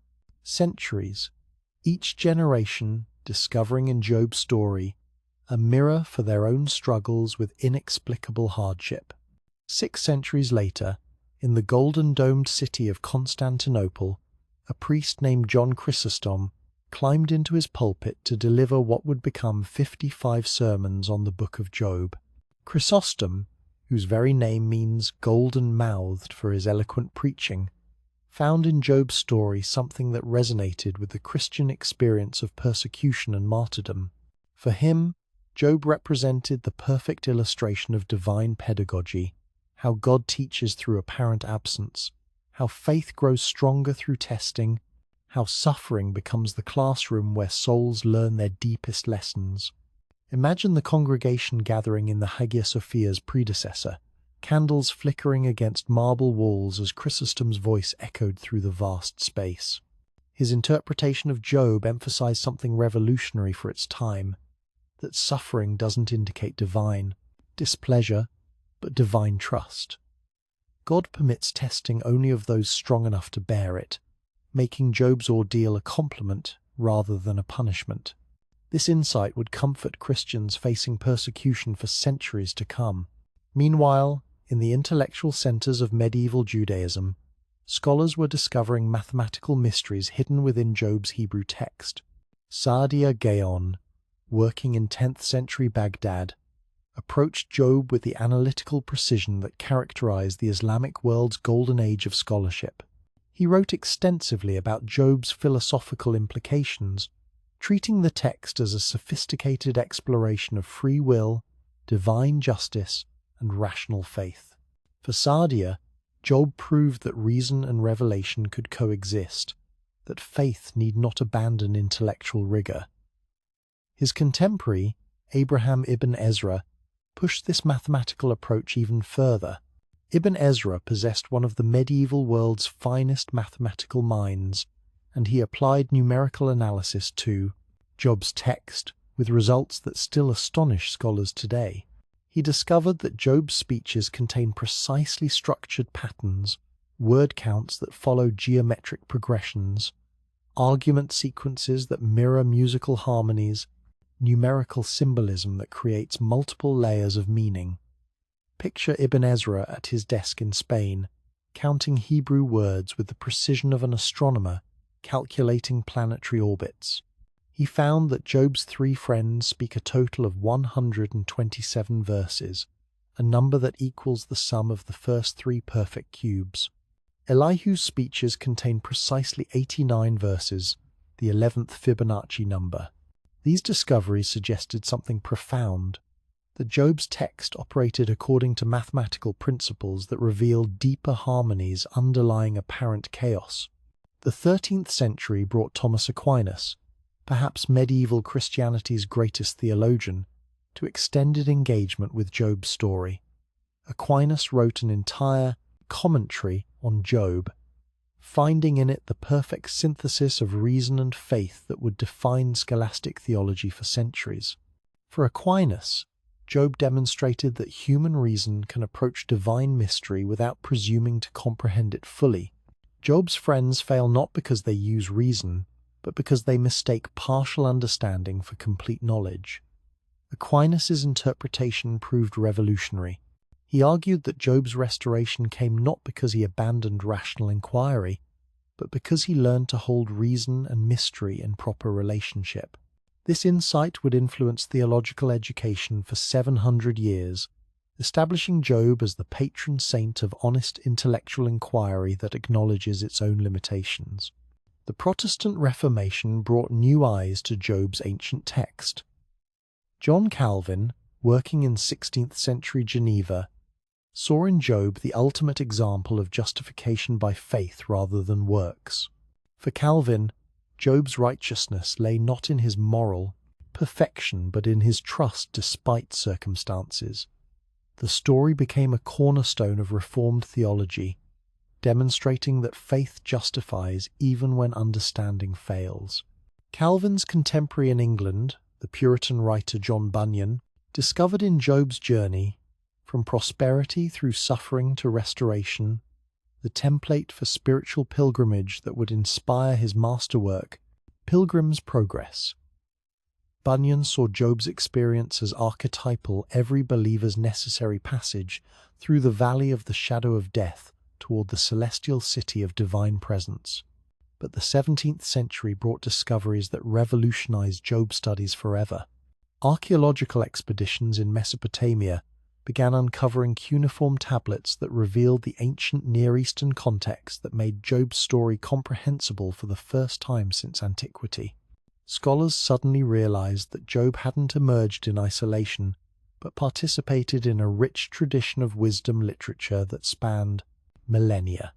centuries, each generation discovering in Job's story a mirror for their own struggles with inexplicable hardship. 6 centuries later, in the golden-domed city of Constantinople, a priest named John Chrysostom climbed into his pulpit to deliver what would become 55 sermons on the Book of Job. Chrysostom, whose very name means golden-mouthed for his eloquent preaching, found in Job's story something that resonated with the Christian experience of persecution and martyrdom. For him, Job represented the perfect illustration of divine pedagogy, how God teaches through apparent absence, how faith grows stronger through testing, how suffering becomes the classroom where souls learn their deepest lessons. Imagine the congregation gathering in the Hagia Sophia's predecessor, candles flickering against marble walls as Chrysostom's voice echoed through the vast space. His interpretation of Job emphasized something revolutionary for its time, that suffering doesn't indicate divine displeasure, but divine trust. God permits testing only of those strong enough to bear it, making Job's ordeal a compliment rather than a punishment. This insight would comfort Christians facing persecution for centuries to come. Meanwhile, in the intellectual centers of medieval Judaism, scholars were discovering mathematical mysteries hidden within Job's Hebrew text. Saadia Gaon, working in 10th century Baghdad, approached Job with the analytical precision that characterized the Islamic world's golden age of scholarship. He wrote extensively about Job's philosophical implications, treating the text as a sophisticated exploration of free will, divine justice, and rational faith. For Saadia, Job proved that reason and revelation could coexist, that faith need not abandon intellectual rigor. His contemporary, Abraham ibn Ezra, pushed this mathematical approach even further. Ibn Ezra possessed one of the medieval world's finest mathematical minds, and he applied numerical analysis to Job's text with results that still astonish scholars today. He discovered that Job's speeches contain precisely structured patterns, word counts that follow geometric progressions, argument sequences that mirror musical harmonies, numerical symbolism that creates multiple layers of meaning. Picture Ibn Ezra at his desk in Spain, counting Hebrew words with the precision of an astronomer calculating planetary orbits. He found that Job's three friends speak a total of 127 verses, a number that equals the sum of the first three perfect cubes. Elihu's speeches contain precisely 89 verses, the 11th Fibonacci number. These discoveries suggested something profound, that Job's text operated according to mathematical principles that revealed deeper harmonies underlying apparent chaos. The 13th century brought Thomas Aquinas, perhaps medieval Christianity's greatest theologian, to extended engagement with Job's story. Aquinas wrote an entire commentary on Job, finding in it the perfect synthesis of reason and faith that would define scholastic theology for centuries. For Aquinas, Job demonstrated that human reason can approach divine mystery without presuming to comprehend it fully. Job's friends fail not because they use reason, but because they mistake partial understanding for complete knowledge. Aquinas' interpretation proved revolutionary. He argued that Job's restoration came not because he abandoned rational inquiry, but because he learned to hold reason and mystery in proper relationship. This insight would influence theological education for 700 years, establishing Job as the patron saint of honest intellectual inquiry that acknowledges its own limitations. The Protestant Reformation brought new eyes to Job's ancient text. John Calvin, working in 16th century Geneva, saw in Job the ultimate example of justification by faith rather than works. For Calvin, Job's righteousness lay not in his moral perfection but in his trust despite circumstances. The story became a cornerstone of Reformed theology, demonstrating that faith justifies even when understanding fails. Calvin's contemporary in England, the Puritan writer John Bunyan, discovered in Job's journey, from prosperity through suffering to restoration, the template for spiritual pilgrimage that would inspire his masterwork, Pilgrim's Progress. Bunyan saw Job's experience as archetypal every believer's necessary passage through the valley of the shadow of death toward the celestial city of divine presence. But the 17th century brought discoveries that revolutionized Job studies forever. Archaeological expeditions in Mesopotamia began uncovering cuneiform tablets that revealed the ancient Near Eastern context that made Job's story comprehensible for the first time since antiquity. Scholars suddenly realized that Job hadn't emerged in isolation, but participated in a rich tradition of wisdom literature that spanned millennia.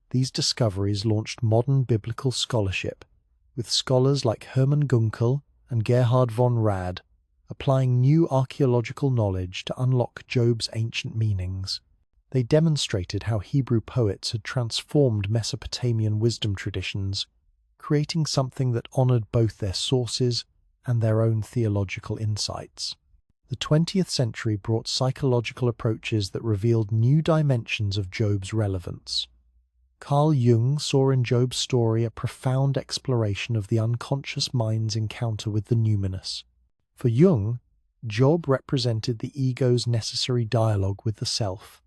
These discoveries launched modern biblical scholarship, with scholars like Hermann Gunkel and Gerhard von Rad applying new archaeological knowledge to unlock Job's ancient meanings. They demonstrated how Hebrew poets had transformed Mesopotamian wisdom traditions, creating something that honored both their sources and their own theological insights. The 20th century brought psychological approaches that revealed new dimensions of Job's relevance. Carl Jung saw in Job's story a profound exploration of the unconscious mind's encounter with the numinous. For Jung, Job represented the ego's necessary dialogue with the self,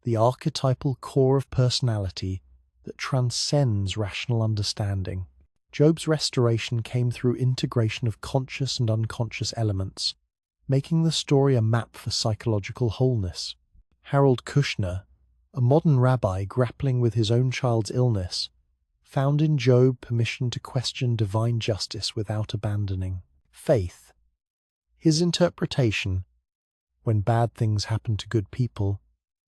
the archetypal core of personality that transcends rational understanding. Job's restoration came through integration of conscious and unconscious elements, making the story a map for psychological wholeness. Harold Kushner, a modern rabbi grappling with his own child's illness, found in Job permission to question divine justice without abandoning faith. His interpretation, when bad things happen to good people,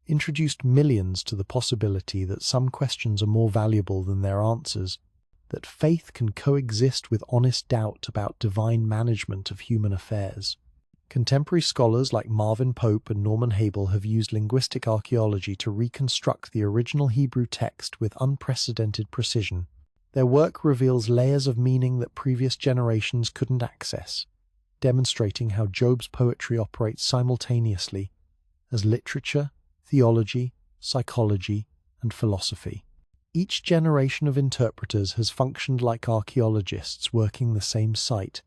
introduced millions to the possibility that some questions are more valuable than their answers, that faith can coexist with honest doubt about divine management of human affairs. Contemporary scholars like Marvin Pope and Norman Habel have used linguistic archaeology to reconstruct the original Hebrew text with unprecedented precision. Their work reveals layers of meaning that previous generations couldn't access, demonstrating how Job's poetry operates simultaneously as literature, theology, psychology, and philosophy. Each generation of interpreters has functioned like archaeologists working the same site,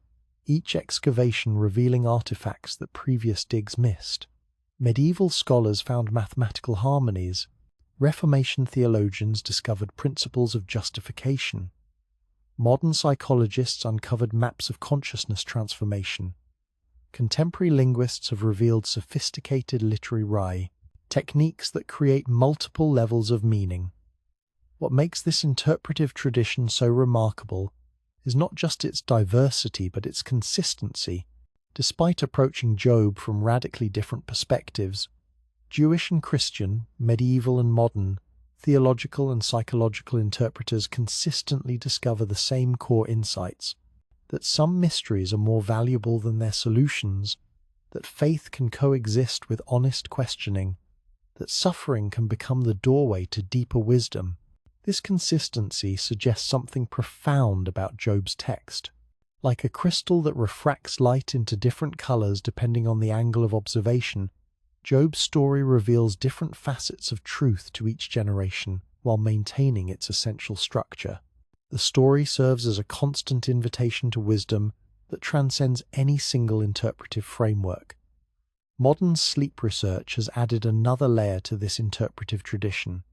each excavation revealing artifacts that previous digs missed. Medieval scholars found mathematical harmonies. Reformation theologians discovered principles of justification. Modern psychologists uncovered maps of consciousness transformation. Contemporary linguists have revealed sophisticated literary techniques that create multiple levels of meaning. What makes this interpretive tradition so remarkable is not just its diversity but its consistency. Despite approaching Job from radically different perspectives, Jewish and Christian, medieval and modern, theological and psychological interpreters consistently discover the same core insights: that some mysteries are more valuable than their solutions, that faith can coexist with honest questioning, that suffering can become the doorway to deeper wisdom. This consistency suggests something profound about Job's text. Like a crystal that refracts light into different colors depending on the angle of observation, Job's story reveals different facets of truth to each generation while maintaining its essential structure. The story serves as a constant invitation to wisdom that transcends any single interpretive framework. Modern sleep research has added another layer to this interpretive tradition.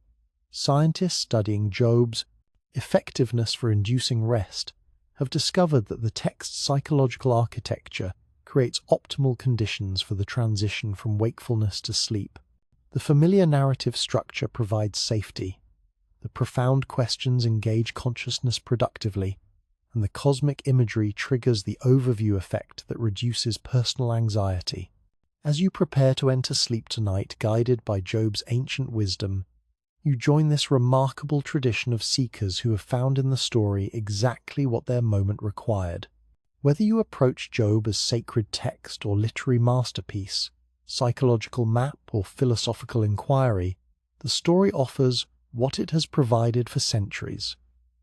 Scientists studying Job's effectiveness for inducing rest have discovered that the text's psychological architecture creates optimal conditions for the transition from wakefulness to sleep. The familiar narrative structure provides safety. The profound questions engage consciousness productively, and the cosmic imagery triggers the overview effect that reduces personal anxiety. As you prepare to enter sleep tonight, guided by Job's ancient wisdom, you join this remarkable tradition of seekers who have found in the story exactly what their moment required. Whether you approach Job as sacred text or literary masterpiece, psychological map or philosophical inquiry, the story offers what it has provided for centuries: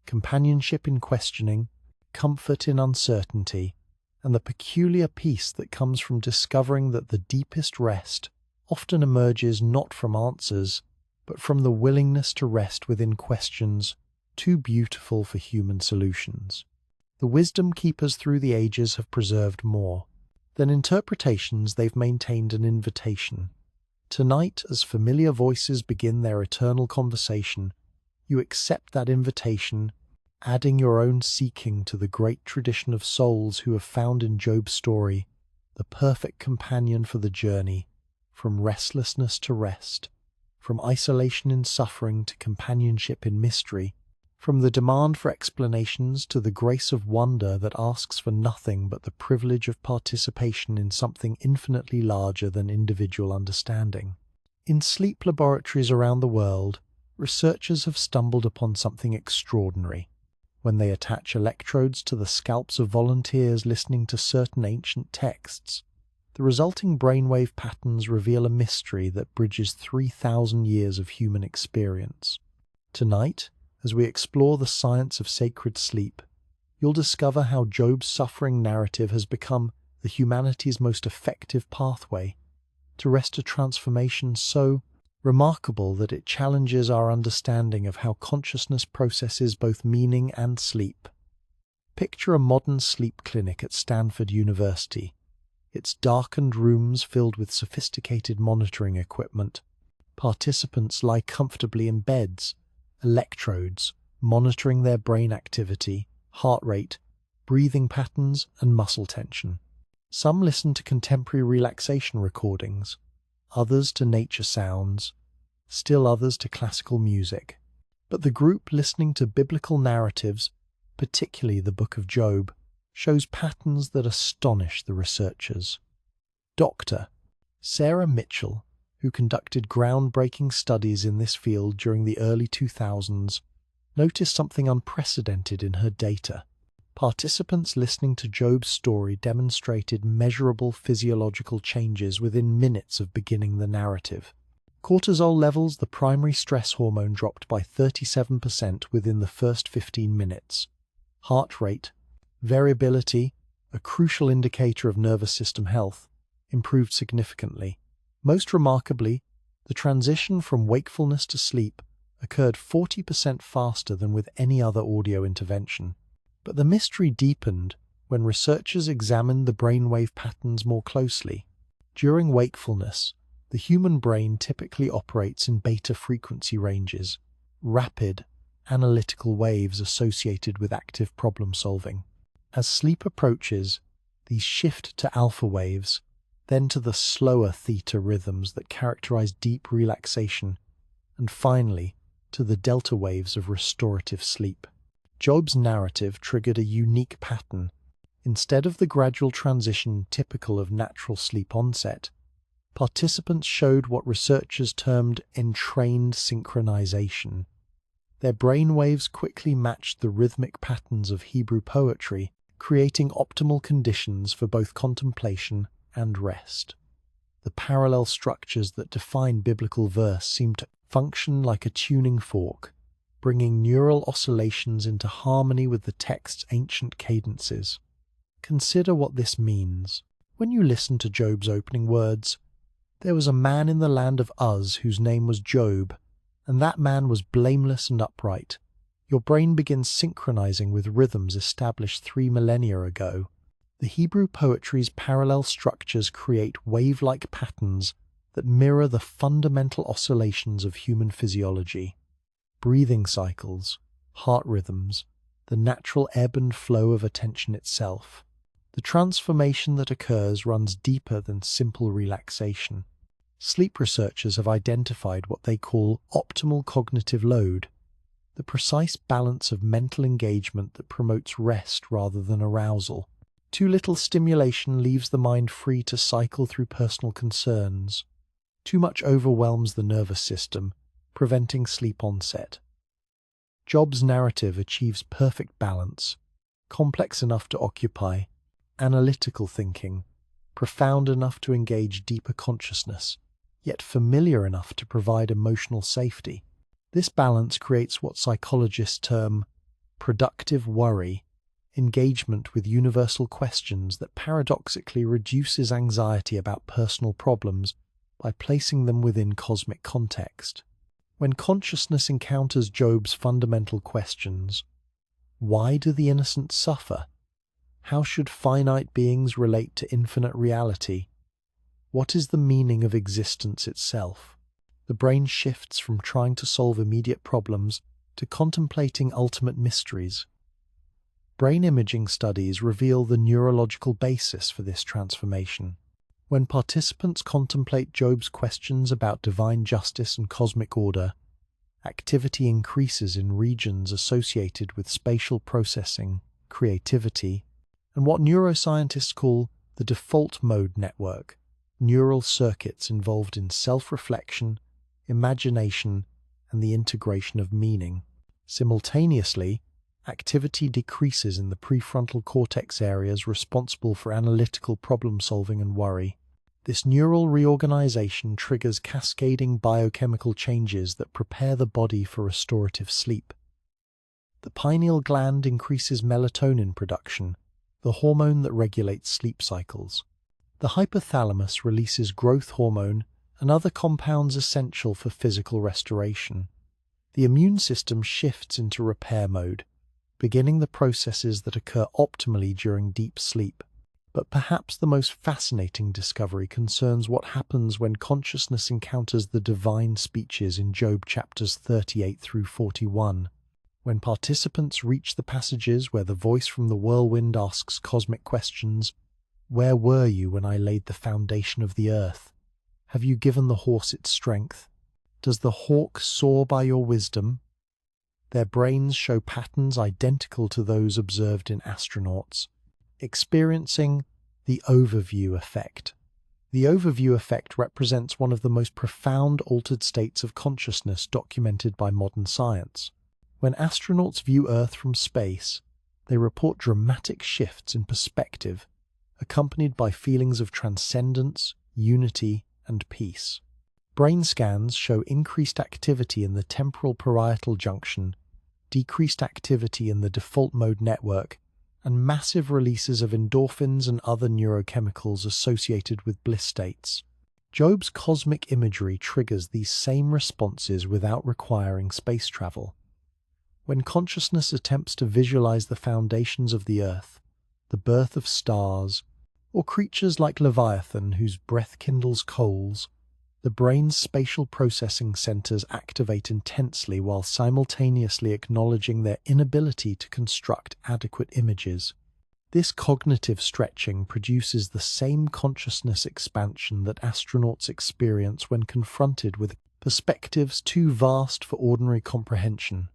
companionship in questioning, comfort in uncertainty, and the peculiar peace that comes from discovering that the deepest rest often emerges not from answers, but from the willingness to rest within questions too beautiful for human solutions. The wisdom keepers through the ages have preserved more than interpretations. They've maintained an invitation. Tonight, as familiar voices begin their eternal conversation, you accept that invitation, adding your own seeking to the great tradition of souls who have found in Job's story the perfect companion for the journey, from restlessness to rest, from isolation in suffering to companionship in mystery, from the demand for explanations to the grace of wonder that asks for nothing but the privilege of participation in something infinitely larger than individual understanding. In sleep laboratories around the world, researchers have stumbled upon something extraordinary. When they attach electrodes to the scalps of volunteers listening to certain ancient texts, the resulting brainwave patterns reveal a mystery that bridges 3,000 years of human experience. Tonight, as we explore the science of sacred sleep, you'll discover how Job's suffering narrative has become humanity's most effective pathway to rest, a transformation so Remarkable that it challenges our understanding of how consciousness processes both meaning and sleep. Picture a modern sleep clinic at Stanford University. Its darkened rooms filled with sophisticated monitoring equipment. Participants lie comfortably in beds, electrodes, monitoring their brain activity, heart rate, breathing patterns, and muscle tension. Some listen to contemporary relaxation recordings, others to nature sounds, still others to classical music. But the group listening to biblical narratives, particularly the Book of Job, shows patterns that astonish the researchers. Dr. Sarah Mitchell, who conducted groundbreaking studies in this field during the early 2000s, noticed something unprecedented in her data. Participants listening to Job's story demonstrated measurable physiological changes within minutes of beginning the narrative. Cortisol levels, the primary stress hormone, dropped by 37% within the first 15 minutes. Heart rate, variability, a crucial indicator of nervous system health, improved significantly. Most remarkably, the transition from wakefulness to sleep occurred 40% faster than with any other audio intervention. But the mystery deepened when researchers examined the brainwave patterns more closely. During wakefulness, the human brain typically operates in beta frequency ranges, rapid, analytical waves associated with active problem solving. As sleep approaches, these shift to alpha waves, then to the slower theta rhythms that characterize deep relaxation, and finally to the delta waves of restorative sleep. Job's narrative triggered a unique pattern. Instead of the gradual transition typical of natural sleep onset, participants showed what researchers termed entrained synchronization. Their brainwaves quickly matched the rhythmic patterns of Hebrew poetry, creating optimal conditions for both contemplation and rest. The parallel structures that define biblical verse seemed to function like a tuning fork, bringing neural oscillations into harmony with the text's ancient cadences. Consider what this means. When you listen to Job's opening words, "There was a man in the land of Uz whose name was Job, and that man was blameless and upright," your brain begins synchronizing with rhythms established 3 millennia ago. The Hebrew poetry's parallel structures create wave-like patterns that mirror the fundamental oscillations of human physiology. Breathing cycles, heart rhythms, the natural ebb and flow of attention itself. The transformation that occurs runs deeper than simple relaxation. Sleep researchers have identified what they call optimal cognitive load, the precise balance of mental engagement that promotes rest rather than arousal. Too little stimulation leaves the mind free to cycle through personal concerns. Too much overwhelms the nervous system, preventing sleep onset. Job's narrative achieves perfect balance, complex enough to occupy, analytical thinking, profound enough to engage deeper consciousness, yet familiar enough to provide emotional safety. This balance creates what psychologists term productive worry, engagement with universal questions that paradoxically reduces anxiety about personal problems by placing them within cosmic context. When consciousness encounters Job's fundamental questions, why do the innocent suffer? How should finite beings relate to infinite reality? What is the meaning of existence itself? The brain shifts from trying to solve immediate problems to contemplating ultimate mysteries. Brain imaging studies reveal the neurological basis for this transformation. When participants contemplate Job's questions about divine justice and cosmic order, activity increases in regions associated with spatial processing, creativity, and what neuroscientists call the default mode network, neural circuits involved in self-reflection, imagination, and the integration of meaning. Simultaneously, activity decreases in the prefrontal cortex areas responsible for analytical problem-solving and worry. This neural reorganization triggers cascading biochemical changes that prepare the body for restorative sleep. The pineal gland increases melatonin production, the hormone that regulates sleep cycles. The hypothalamus releases growth hormone and other compounds essential for physical restoration. The immune system shifts into repair mode, beginning the processes that occur optimally during deep sleep. But perhaps the most fascinating discovery concerns what happens when consciousness encounters the divine speeches in Job chapters 38 through 41. When participants reach the passages where the voice from the whirlwind asks cosmic questions, "Where were you when I laid the foundation of the earth? Have you given the horse its strength? Does the hawk soar by your wisdom?" Their brains show patterns identical to those observed in astronauts, experiencing the overview effect. The overview effect represents one of the most profound altered states of consciousness documented by modern science. When astronauts view Earth from space, they report dramatic shifts in perspective, accompanied by feelings of transcendence, unity, and peace. Brain scans show increased activity in the temporal parietal junction, decreased activity in the default mode network, and massive releases of endorphins and other neurochemicals associated with bliss states. Job's cosmic imagery triggers these same responses without requiring space travel. When consciousness attempts to visualize the foundations of the earth, the birth of stars, or creatures like Leviathan whose breath kindles coals, the brain's spatial processing centers activate intensely while simultaneously acknowledging their inability to construct adequate images. This cognitive stretching produces the same consciousness expansion that astronauts experience when confronted with perspectives too vast for ordinary comprehension.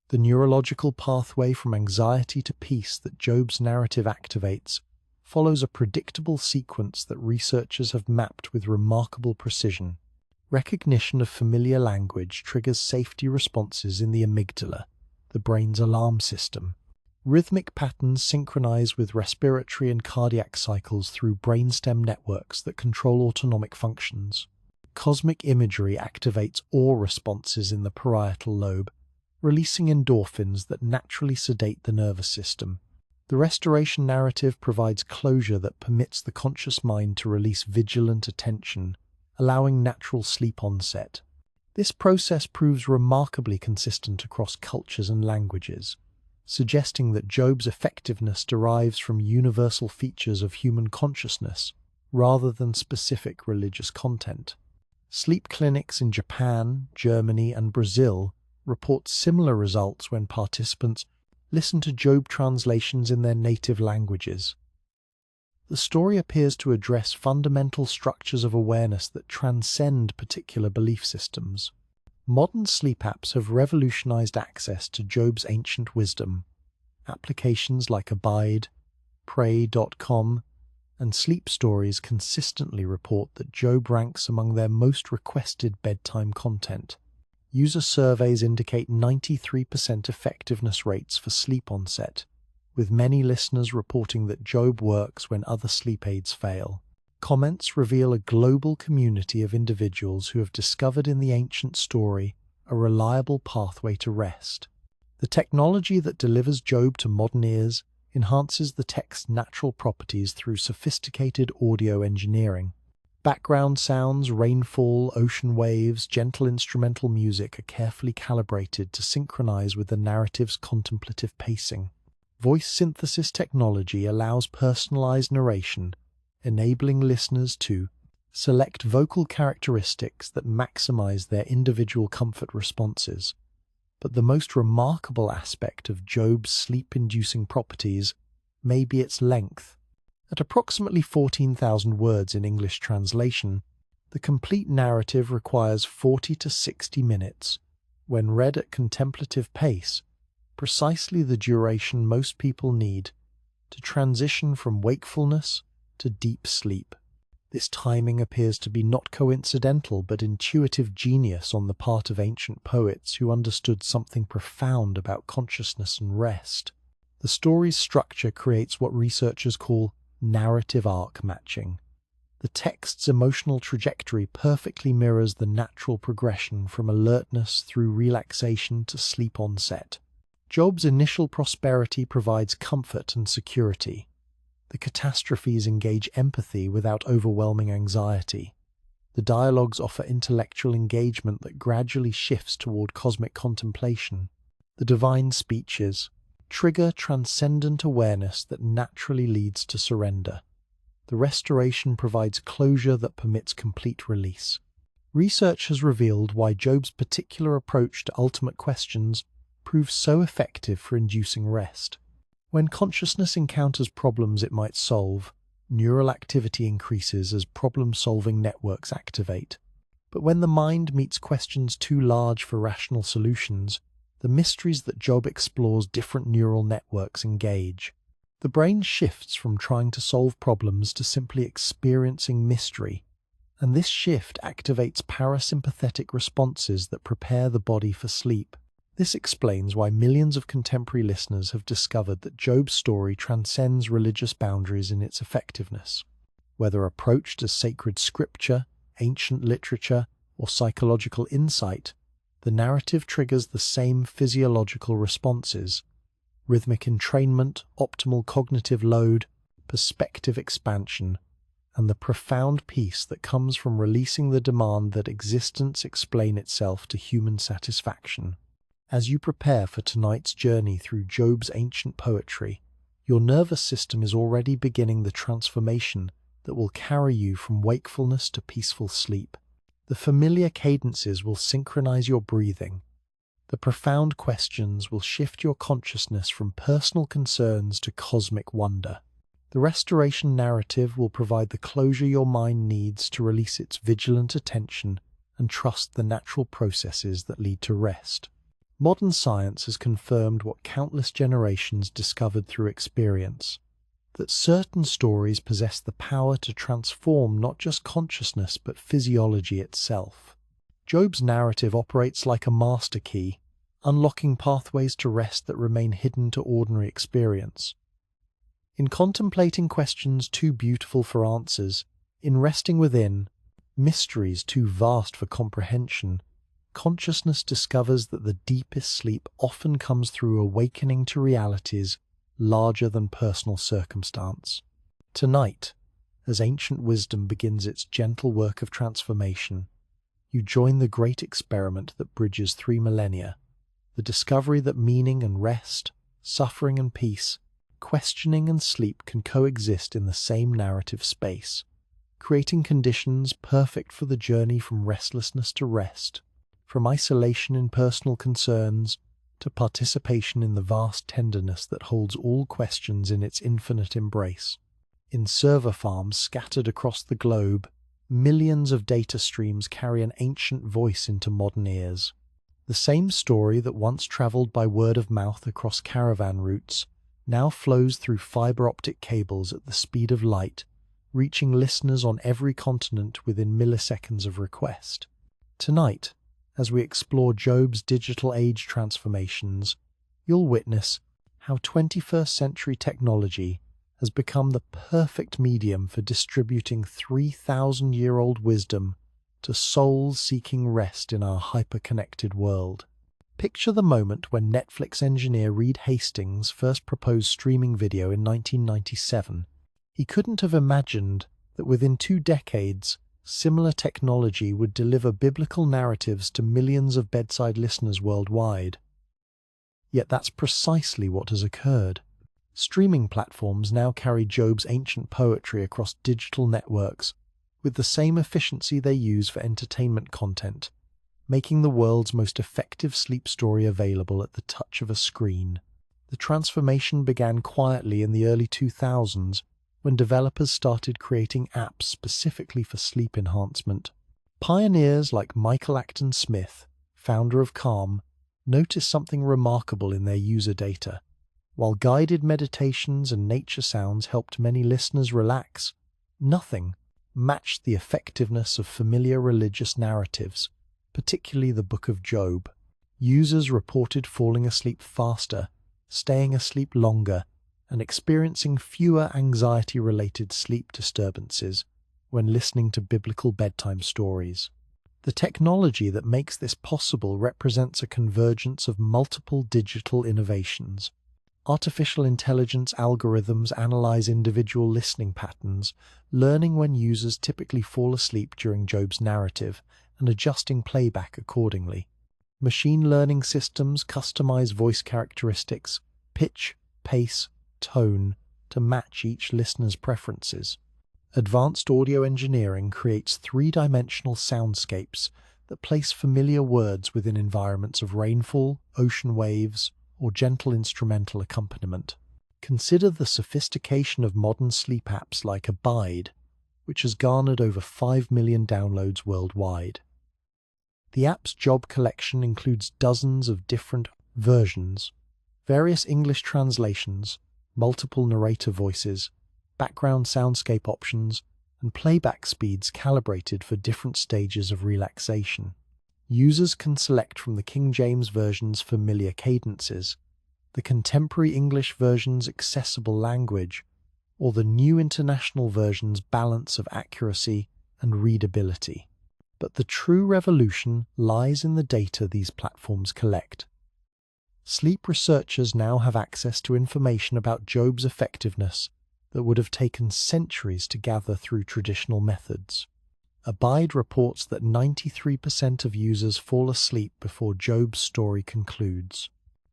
The neurological pathway from anxiety to peace that Job's narrative activates follows a predictable sequence that researchers have mapped with remarkable precision. Recognition of familiar language triggers safety responses in the amygdala, the brain's alarm system. Rhythmic patterns synchronize with respiratory and cardiac cycles through brainstem networks that control autonomic functions. Cosmic imagery activates awe responses in the parietal lobe, releasing endorphins that naturally sedate the nervous system. The restoration narrative provides closure that permits the conscious mind to release vigilant attention, allowing natural sleep onset. This process proves remarkably consistent across cultures and languages, suggesting that Job's effectiveness derives from universal features of human consciousness rather than specific religious content. Sleep clinics in Japan, Germany, and Brazil report similar results when participants listen to Job translations in their native languages. The story appears to address fundamental structures of awareness that transcend particular belief systems. Modern sleep apps have revolutionized access to Job's ancient wisdom. Applications like Abide, Pray.com, and Sleep Stories consistently report that Job ranks among their most requested bedtime content. User surveys indicate 93% effectiveness rates for sleep onset, with many listeners reporting that Job works when other sleep aids fail. Comments reveal a global community of individuals who have discovered in the ancient story a reliable pathway to rest. The technology that delivers Job to modern ears enhances the text's natural properties through sophisticated audio engineering. Background sounds, rainfall, ocean waves, gentle instrumental music are carefully calibrated to synchronize with the narrative's contemplative pacing. Voice synthesis technology allows personalized narration, enabling listeners to select vocal characteristics that maximize their individual comfort responses. But the most remarkable aspect of Job's sleep-inducing properties may be its length. At approximately 14,000 words in English translation, the complete narrative requires 40 to 60 minutes, when read at contemplative pace, precisely the duration most people need to transition from wakefulness to deep sleep. This timing appears to be not coincidental but intuitive genius on the part of ancient poets who understood something profound about consciousness and rest. The story's structure creates what researchers call narrative arc matching. The text's emotional trajectory perfectly mirrors the natural progression from alertness through relaxation to sleep onset. Job's initial prosperity provides comfort and security. The catastrophes engage empathy without overwhelming anxiety. The dialogues offer intellectual engagement that gradually shifts toward cosmic contemplation. The divine speeches trigger transcendent awareness that naturally leads to surrender. The restoration provides closure that permits complete release. Research has revealed why Job's particular approach to ultimate questions proves so effective for inducing rest. When consciousness encounters problems it might solve, neural activity increases as problem-solving networks activate. But when the mind meets questions too large for rational solutions, the mysteries that Job explores different neural networks engage. The brain shifts from trying to solve problems to simply experiencing mystery, and this shift activates parasympathetic responses that prepare the body for sleep. This explains why millions of contemporary listeners have discovered that Job's story transcends religious boundaries in its effectiveness. Whether approached as sacred scripture, ancient literature, or psychological insight, the narrative triggers the same physiological responses: rhythmic entrainment, optimal cognitive load, perspective expansion, and the profound peace that comes from releasing the demand that existence explain itself to human satisfaction. As you prepare for tonight's journey through Job's ancient poetry, your nervous system is already beginning the transformation that will carry you from wakefulness to peaceful sleep. The familiar cadences will synchronize your breathing. The profound questions will shift your consciousness from personal concerns to cosmic wonder. The restoration narrative will provide the closure your mind needs to release its vigilant attention and trust the natural processes that lead to rest. Modern science has confirmed what countless generations discovered through experience: that certain stories possess the power to transform not just consciousness but physiology itself. Job's narrative operates like a master key, unlocking pathways to rest that remain hidden to ordinary experience. In contemplating questions too beautiful for answers, in resting within mysteries too vast for comprehension, consciousness discovers that the deepest sleep often comes through awakening to realities larger than personal circumstance. Tonight, as ancient wisdom begins its gentle work of transformation, you join the great experiment that bridges 3 millennia, the discovery that meaning and rest, suffering and peace, questioning and sleep can coexist in the same narrative space, creating conditions perfect for the journey from restlessness to rest, from isolation in personal concerns to participation in the vast tenderness that holds all questions in its infinite embrace. In server farms scattered across the globe, millions of data streams carry an ancient voice into modern ears. The same story that once traveled by word of mouth across caravan routes now flows through fiber optic cables at the speed of light, reaching listeners on every continent within milliseconds of request. Tonight, as we explore Job's digital age transformations, you'll witness how 21st century technology has become the perfect medium for distributing 3,000-year-old wisdom to souls seeking rest in our hyper-connected world. Picture the moment when Netflix engineer Reed Hastings first proposed streaming video in 1997. He couldn't have imagined that within 2 decades, similar technology would deliver biblical narratives to millions of bedside listeners worldwide. Yet that's precisely what has occurred. Streaming platforms now carry Job's ancient poetry across digital networks with the same efficiency they use for entertainment content, making the world's most effective sleep story available at the touch of a screen. The transformation began quietly in the early 2000s when developers started creating apps specifically for sleep enhancement. Pioneers like Michael Acton Smith, founder of Calm, noticed something remarkable in their user data. While guided meditations and nature sounds helped many listeners relax, nothing matched the effectiveness of familiar religious narratives, particularly the Book of Job. Users reported falling asleep faster, staying asleep longer, and experiencing fewer anxiety-related sleep disturbances when listening to biblical bedtime stories. The technology that makes this possible represents a convergence of multiple digital innovations. Artificial intelligence algorithms analyze individual listening patterns, learning when users typically fall asleep during Job's narrative and adjusting playback accordingly. Machine learning systems customize voice characteristics, pitch, pace, tone to match each listener's preferences. Advanced audio engineering creates three-dimensional soundscapes that place familiar words within environments of rainfall, ocean waves, or gentle instrumental accompaniment. Consider the sophistication of modern sleep apps like Abide, which has garnered over 5 million downloads worldwide. The app's job collection includes dozens of different versions, various English translations, multiple narrator voices, background soundscape options, and playback speeds calibrated for different stages of relaxation. Users can select from the King James Version's familiar cadences, the contemporary English version's accessible language, or the New International Version's balance of accuracy and readability. But the true revolution lies in the data these platforms collect. Sleep researchers now have access to information about Job's effectiveness that would have taken centuries to gather through traditional methods. Abide reports that 93% of users fall asleep before Job's story concludes.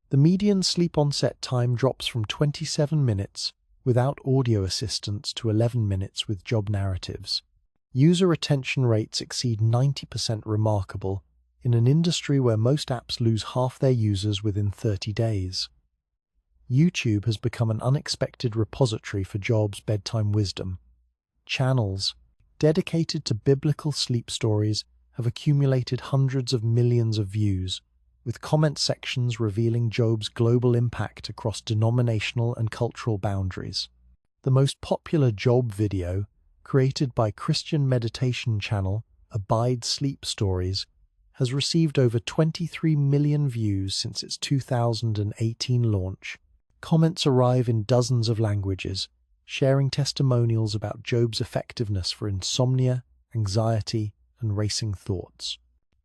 The median sleep onset time drops from 27 minutes without audio assistance to 11 minutes with Job narratives. User retention rates exceed 90%, remarkable in an industry where most apps lose half their users within 30 days. YouTube has become an unexpected repository for Job's bedtime wisdom. Channels dedicated to biblical sleep stories have accumulated hundreds of millions of views, with comment sections revealing Job's global impact across denominational and cultural boundaries. The most popular Job video, created by Christian meditation channel Abide Sleep Stories, has received over 23 million views since its 2018 launch. Comments arrive in dozens of languages, sharing testimonials about Job's effectiveness for insomnia, anxiety, and racing thoughts.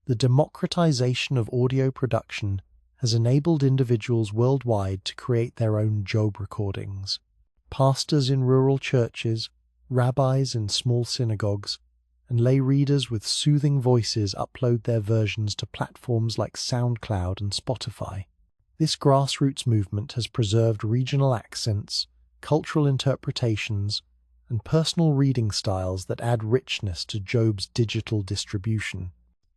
The democratization of audio production has enabled individuals worldwide to create their own Job recordings. Pastors in rural churches, rabbis in small synagogues, and lay readers with soothing voices upload their versions to platforms like SoundCloud and Spotify. This grassroots movement has preserved regional accents, cultural interpretations, and personal reading styles that add richness to Job's digital distribution.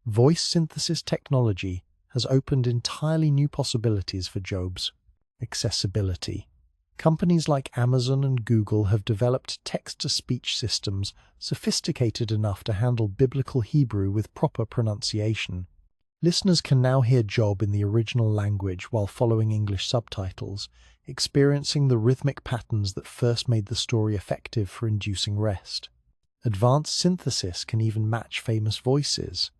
Voice synthesis technology has opened entirely new possibilities for Job's accessibility. Companies like Amazon and Google have developed text-to-speech systems sophisticated enough to handle biblical Hebrew with proper pronunciation. Listeners can now hear Job in the original language while following English subtitles, experiencing the rhythmic patterns that first made the story effective for inducing rest. Advanced synthesis can even match famous voices.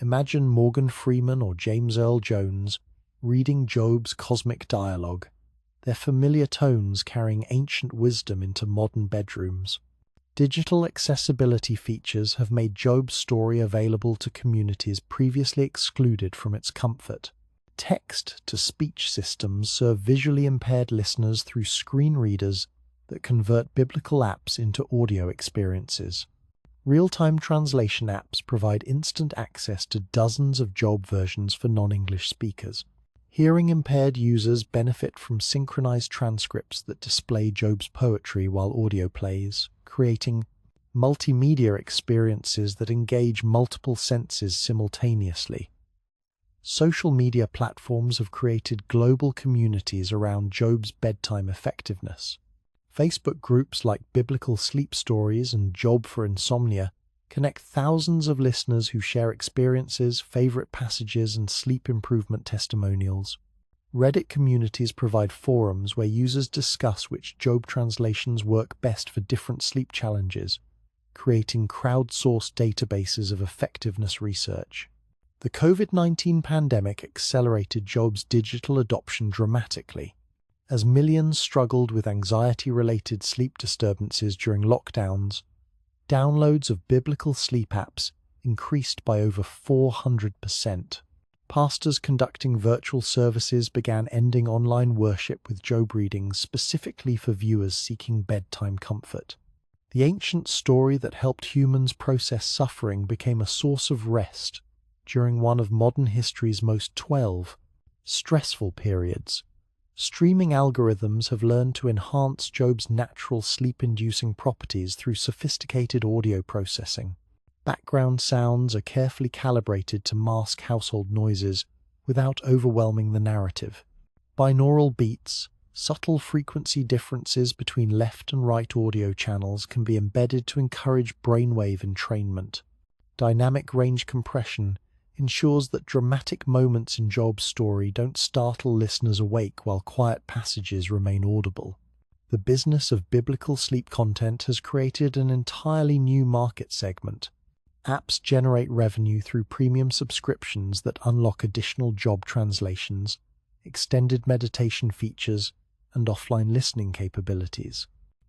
Imagine Morgan Freeman or James Earl Jones reading Job's cosmic dialogue, their familiar tones carrying ancient wisdom into modern bedrooms. Digital accessibility features have made Job's story available to communities previously excluded from its comfort. Text-to-speech systems serve visually impaired listeners through screen readers that convert biblical apps into audio experiences. Real-time translation apps provide instant access to dozens of Job versions for non-English speakers. Hearing-impaired users benefit from synchronized transcripts that display Job's poetry while audio plays, creating multimedia experiences that engage multiple senses simultaneously. Social media platforms have created global communities around Job's bedtime effectiveness. Facebook groups like Biblical Sleep Stories and Job for Insomnia connect thousands of listeners who share experiences, favorite passages, and sleep improvement testimonials. Reddit communities provide forums where users discuss which Job translations work best for different sleep challenges, creating crowdsourced databases of effectiveness research. The COVID-19 pandemic accelerated Job's digital adoption dramatically. As millions struggled with anxiety-related sleep disturbances during lockdowns, downloads of biblical sleep apps increased by over 400%. Pastors conducting virtual services began ending online worship with Job readings specifically for viewers seeking bedtime comfort. The ancient story that helped humans process suffering became a source of rest during one of modern history's most 12 stressful periods. Streaming algorithms have learned to enhance Job's natural sleep-inducing properties through sophisticated audio processing. Background sounds are carefully calibrated to mask household noises without overwhelming the narrative. Binaural beats, subtle frequency differences between left and right audio channels can be embedded to encourage brainwave entrainment. Dynamic range compression ensures that dramatic moments in Job's story don't startle listeners awake while quiet passages remain audible. The business of biblical sleep content has created an entirely new market segment. Apps generate revenue through premium subscriptions that unlock additional Job translations, extended meditation features, and offline listening capabilities.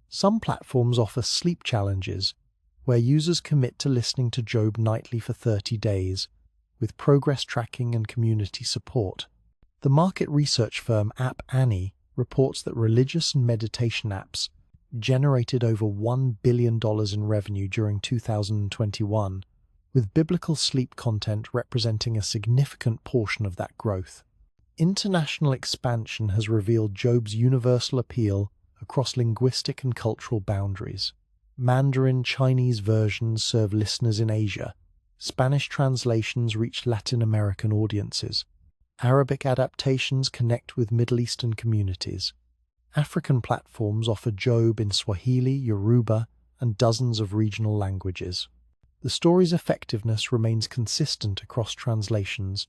Some platforms offer sleep challenges, where users commit to listening to Job nightly for 30 days, with progress tracking and community support. The market research firm App Annie reports that religious and meditation apps generated over $1 billion in revenue during 2021, with biblical sleep content representing a significant portion of that growth. International expansion has revealed Job's universal appeal across linguistic and cultural boundaries. Mandarin Chinese versions serve listeners in Asia. Spanish translations reach Latin American audiences. Arabic adaptations connect with Middle Eastern communities. African platforms offer Job in Swahili, Yoruba, and dozens of regional languages. The story's effectiveness remains consistent across translations,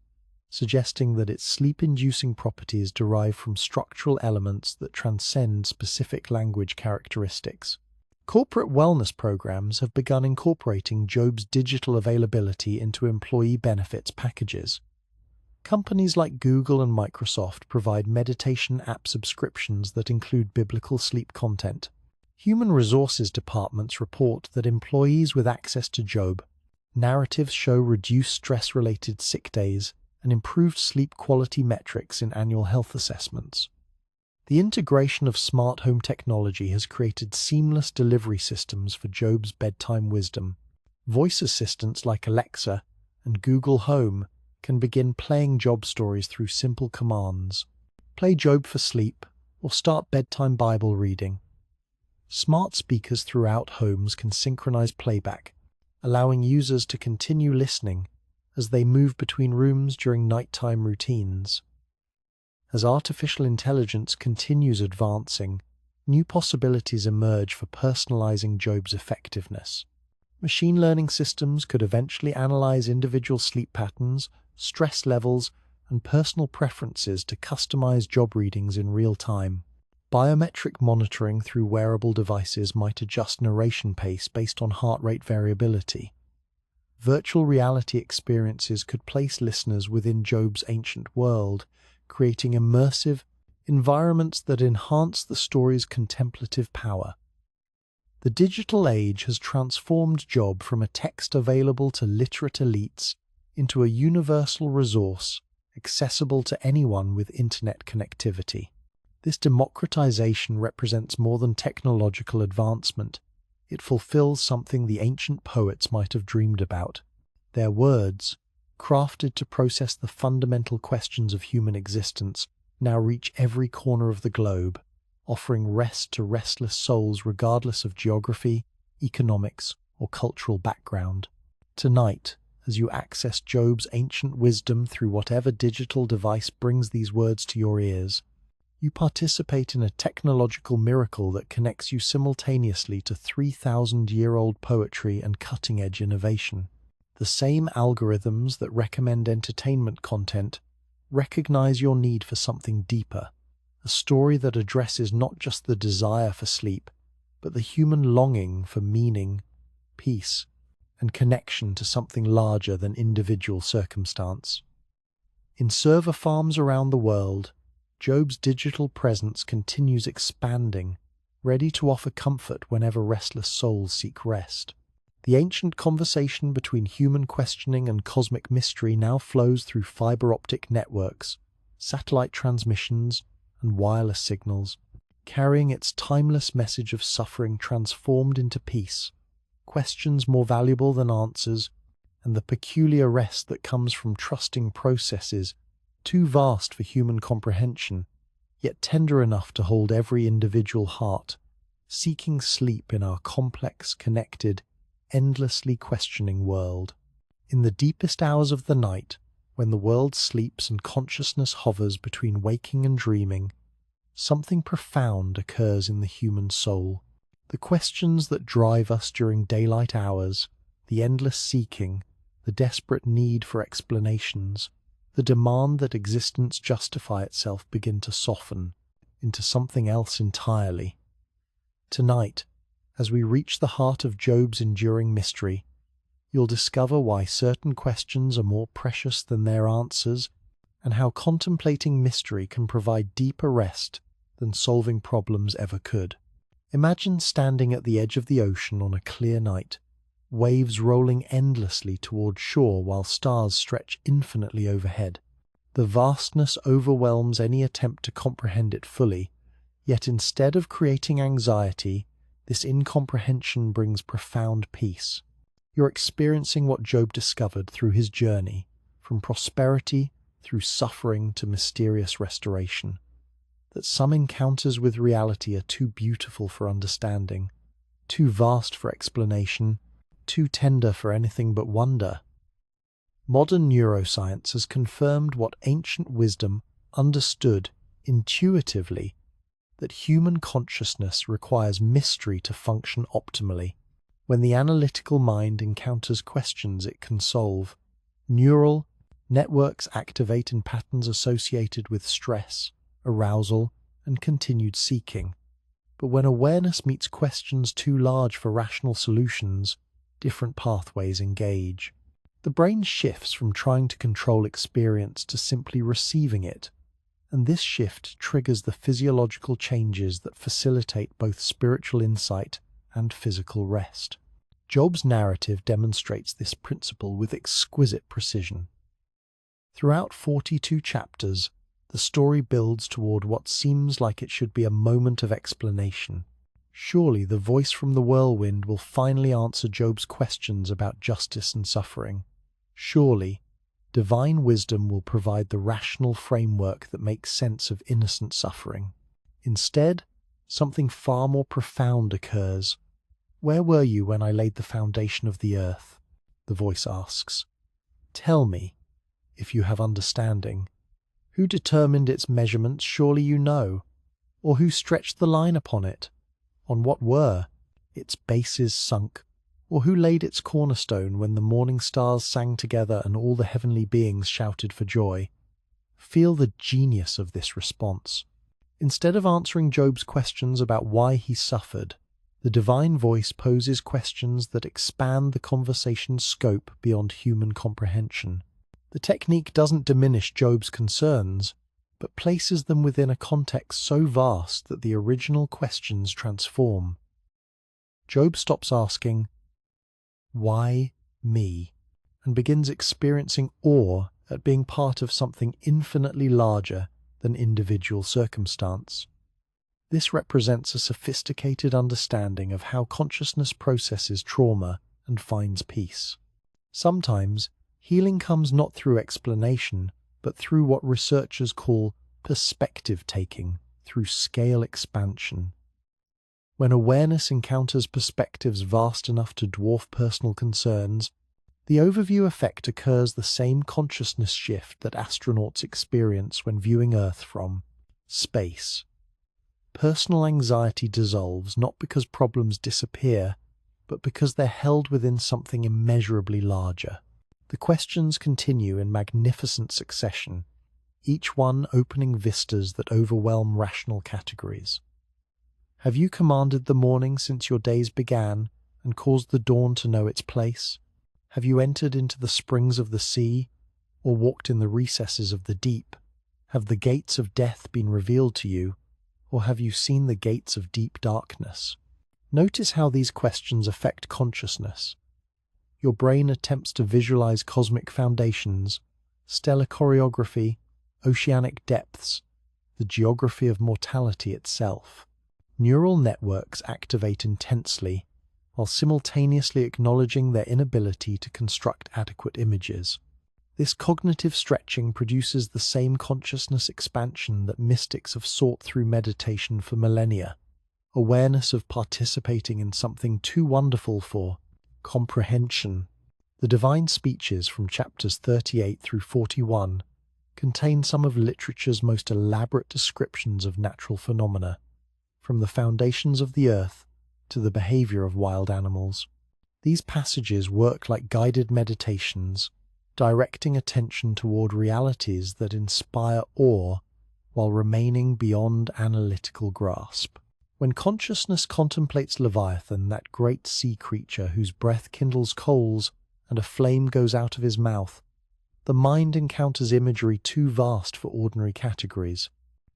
suggesting that its sleep-inducing properties derive from structural elements that transcend specific language characteristics. Corporate wellness programs have begun incorporating Job's digital availability into employee benefits packages. Companies like Google and Microsoft provide meditation app subscriptions that include biblical sleep content. Human resources departments report that employees with access to Job narratives show reduced stress-related sick days and improved sleep quality metrics in annual health assessments. The integration of smart home technology has created seamless delivery systems for Job's bedtime wisdom. Voice assistants like Alexa and Google Home can begin playing Job stories through simple commands. Play Job for sleep or start bedtime Bible reading. Smart speakers throughout homes can synchronize playback, allowing users to continue listening as they move between rooms during nighttime routines. As artificial intelligence continues advancing, new possibilities emerge for personalizing Job's effectiveness. Machine learning systems could eventually analyze individual sleep patterns, stress levels, and personal preferences to customize Job readings in real time. Biometric monitoring through wearable devices might adjust narration pace based on heart rate variability. Virtual reality experiences could place listeners within Job's ancient world, creating immersive environments that enhance the story's contemplative power. The digital age has transformed Job from a text available to literate elites into a universal resource accessible to anyone with internet connectivity. This democratization represents more than technological advancement. It fulfills something the ancient poets might have dreamed about. Their words, crafted to process the fundamental questions of human existence, now reach every corner of the globe, offering rest to restless souls regardless of geography, economics, or cultural background. Tonight, as you access Job's ancient wisdom through whatever digital device brings these words to your ears, you participate in a technological miracle that connects you simultaneously to 3,000-year-old poetry and cutting-edge innovation. The same algorithms that recommend entertainment content recognize your need for something deeper, a story that addresses not just the desire for sleep, but the human longing for meaning, peace, and connection to something larger than individual circumstance. In server farms around the world, Job's digital presence continues expanding, ready to offer comfort whenever restless souls seek rest. The ancient conversation between human questioning and cosmic mystery now flows through fiber optic networks, satellite transmissions, and wireless signals, carrying its timeless message of suffering transformed into peace, questions more valuable than answers, and the peculiar rest that comes from trusting processes too vast for human comprehension, yet tender enough to hold every individual heart, seeking sleep in our complex, connected, endlessly questioning world. In the deepest hours of the night, when the world sleeps and consciousness hovers between waking and dreaming, something profound occurs in the human soul. The questions that drive us during daylight hours, the endless seeking, the desperate need for explanations, the demand that existence justify itself begin to soften into something else entirely. Tonight, as we reach the heart of Job's enduring mystery, you'll discover why certain questions are more precious than their answers, and how contemplating mystery can provide deeper rest than solving problems ever could. Imagine standing at the edge of the ocean on a clear night, waves rolling endlessly toward shore while stars stretch infinitely overhead. The vastness overwhelms any attempt to comprehend it fully, yet instead of creating anxiety, this incomprehension brings profound peace. You're experiencing what Job discovered through his journey, from prosperity through suffering to mysterious restoration. That some encounters with reality are too beautiful for understanding, too vast for explanation, too tender for anything but wonder. Modern neuroscience has confirmed what ancient wisdom understood intuitively, that human consciousness requires mystery to function optimally. When the analytical mind encounters questions it can solve, neural networks activate in patterns associated with stress, arousal, and continued seeking. But when awareness meets questions too large for rational solutions, different pathways engage. The brain shifts from trying to control experience to simply receiving it, and this shift triggers the physiological changes that facilitate both spiritual insight and physical rest. Job's narrative demonstrates this principle with exquisite precision. Throughout 42 chapters, the story builds toward what seems like it should be a moment of explanation. Surely the voice from the whirlwind will finally answer Job's questions about justice and suffering. Surely, divine wisdom will provide the rational framework that makes sense of innocent suffering. Instead, something far more profound occurs. "Where were you when I laid the foundation of the earth?" the voice asks. "Tell me, if you have understanding. Who determined its measurements? Surely you know. Or who stretched the line upon it? On what were its bases sunk? Or who laid its cornerstone when the morning stars sang together and all the heavenly beings shouted for joy?" Feel the genius of this response. Instead of answering Job's questions about why he suffered, the divine voice poses questions that expand the conversation's scope beyond human comprehension. The technique doesn't diminish Job's concerns, but places them within a context so vast that the original questions transform. Job stops asking, "Why me?" and begins experiencing awe at being part of something infinitely larger than individual circumstance. This represents a sophisticated understanding of how consciousness processes trauma and finds peace. Sometimes, healing comes not through explanation, but through what researchers call perspective-taking, through scale expansion. When awareness encounters perspectives vast enough to dwarf personal concerns, the overview effect occurs the same consciousness shift that astronauts experience when viewing Earth from space. Personal anxiety dissolves not because problems disappear, but because they're held within something immeasurably larger. The questions continue in magnificent succession, each one opening vistas that overwhelm rational categories. Have you commanded the morning since your days began, and caused the dawn to know its place? Have you entered into the springs of the sea, or walked in the recesses of the deep? Have the gates of death been revealed to you, or have you seen the gates of deep darkness? Notice how these questions affect consciousness. Your brain attempts to visualize cosmic foundations, stellar choreography, oceanic depths, the geography of mortality itself. Neural networks activate intensely, while simultaneously acknowledging their inability to construct adequate images. This cognitive stretching produces the same consciousness expansion that mystics have sought through meditation for millennia, awareness of participating in something too wonderful for comprehension. The divine speeches from chapters 38 through 41 contain some of literature's most elaborate descriptions of natural phenomena, from the foundations of the earth to the behavior of wild animals. These passages work like guided meditations, directing attention toward realities that inspire awe while remaining beyond analytical grasp. When consciousness contemplates Leviathan, that great sea creature whose breath kindles coals and a flame goes out of his mouth, the mind encounters imagery too vast for ordinary categories.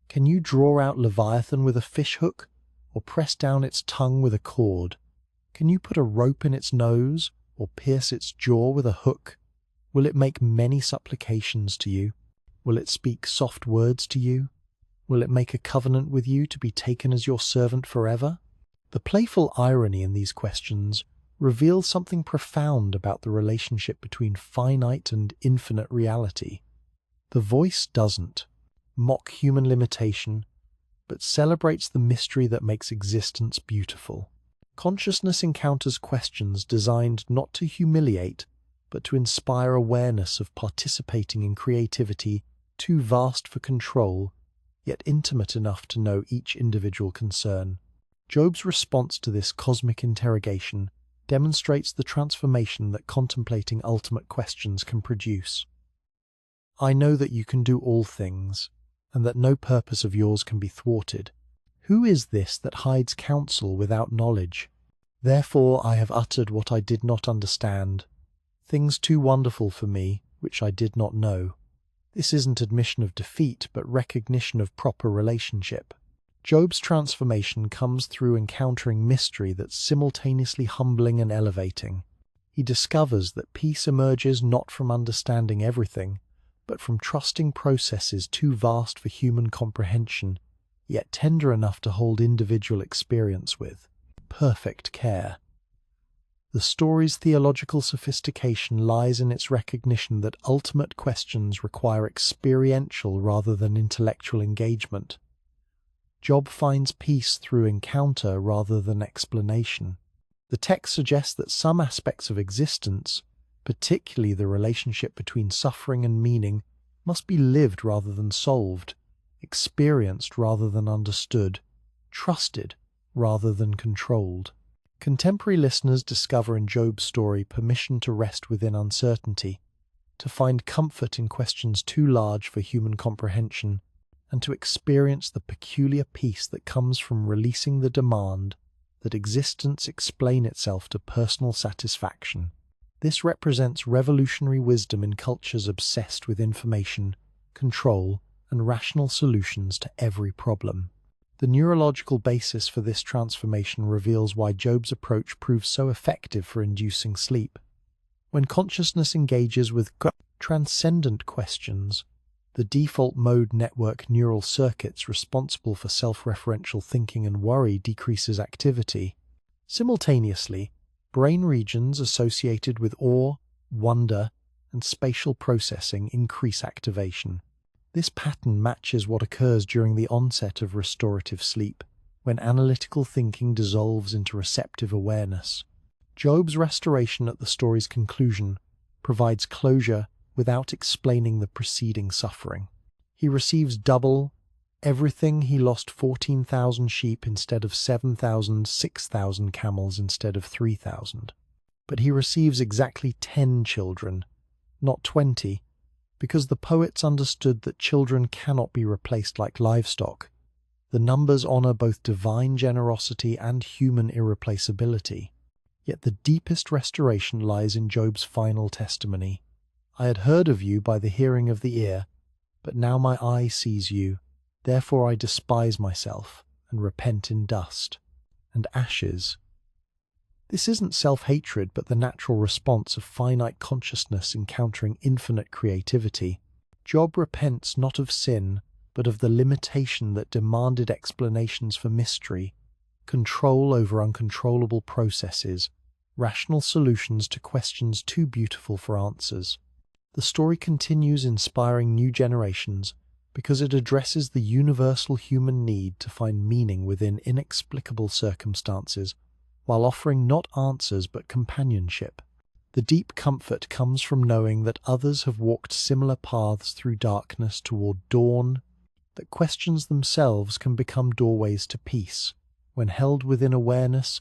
Can you draw out Leviathan with a fishhook, or press down its tongue with a cord? Can you put a rope in its nose, or pierce its jaw with a hook? Will it make many supplications to you? Will it speak soft words to you? Will it make a covenant with you to be taken as your servant forever? The playful irony in these questions reveals something profound about the relationship between finite and infinite reality. The voice doesn't mock human limitation, but celebrates the mystery that makes existence beautiful. Consciousness encounters questions designed not to humiliate, but to inspire awareness of participating in creativity too vast for control, yet intimate enough to know each individual concern. Job's response to this cosmic interrogation demonstrates the transformation that contemplating ultimate questions can produce. I know that you can do all things, and that no purpose of yours can be thwarted. Who is this that hides counsel without knowledge? Therefore I have uttered what I did not understand, things too wonderful for me, which I did not know. This isn't admission of defeat, but recognition of proper relationship. Job's transformation comes through encountering mystery that's simultaneously humbling and elevating. He discovers that peace emerges not from understanding everything, but from trusting processes too vast for human comprehension, yet tender enough to hold individual experience with perfect care. The story's theological sophistication lies in its recognition that ultimate questions require experiential rather than intellectual engagement. Job finds peace through encounter rather than explanation. The text suggests that some aspects of existence, particularly the relationship between suffering and meaning, must be lived rather than solved, experienced rather than understood, trusted rather than controlled. Contemporary listeners discover in Job's story permission to rest within uncertainty, to find comfort in questions too large for human comprehension, and to experience the peculiar peace that comes from releasing the demand that existence explain itself to personal satisfaction. This represents revolutionary wisdom in cultures obsessed with information, control, and rational solutions to every problem. The neurological basis for this transformation reveals why Job's approach proves so effective for inducing sleep. When consciousness engages with transcendent questions, the default mode network neural circuits responsible for self-referential thinking and worry decreases activity. Simultaneously, brain regions associated with awe, wonder, and spatial processing increase activation. This pattern matches what occurs during the onset of restorative sleep, when analytical thinking dissolves into receptive awareness. Job's restoration at the story's conclusion provides closure without explaining the preceding suffering. He receives double everything. He lost 14,000 sheep instead of 7,000, 6,000 camels instead of 3,000. But he receives exactly 10 children, not 20, because the poets understood that children cannot be replaced like livestock. The numbers honor both divine generosity and human irreplaceability. Yet the deepest restoration lies in Job's final testimony. I had heard of you by the hearing of the ear, but now my eye sees you. Therefore I despise myself and repent in dust and ashes. This isn't self-hatred, but the natural response of finite consciousness encountering infinite creativity. Job repents not of sin, but of the limitation that demanded explanations for mystery, control over uncontrollable processes, rational solutions to questions too beautiful for answers. The story continues inspiring new generations because it addresses the universal human need to find meaning within inexplicable circumstances, while offering not answers but companionship. The deep comfort comes from knowing that others have walked similar paths through darkness toward dawn, that questions themselves can become doorways to peace, when held within awareness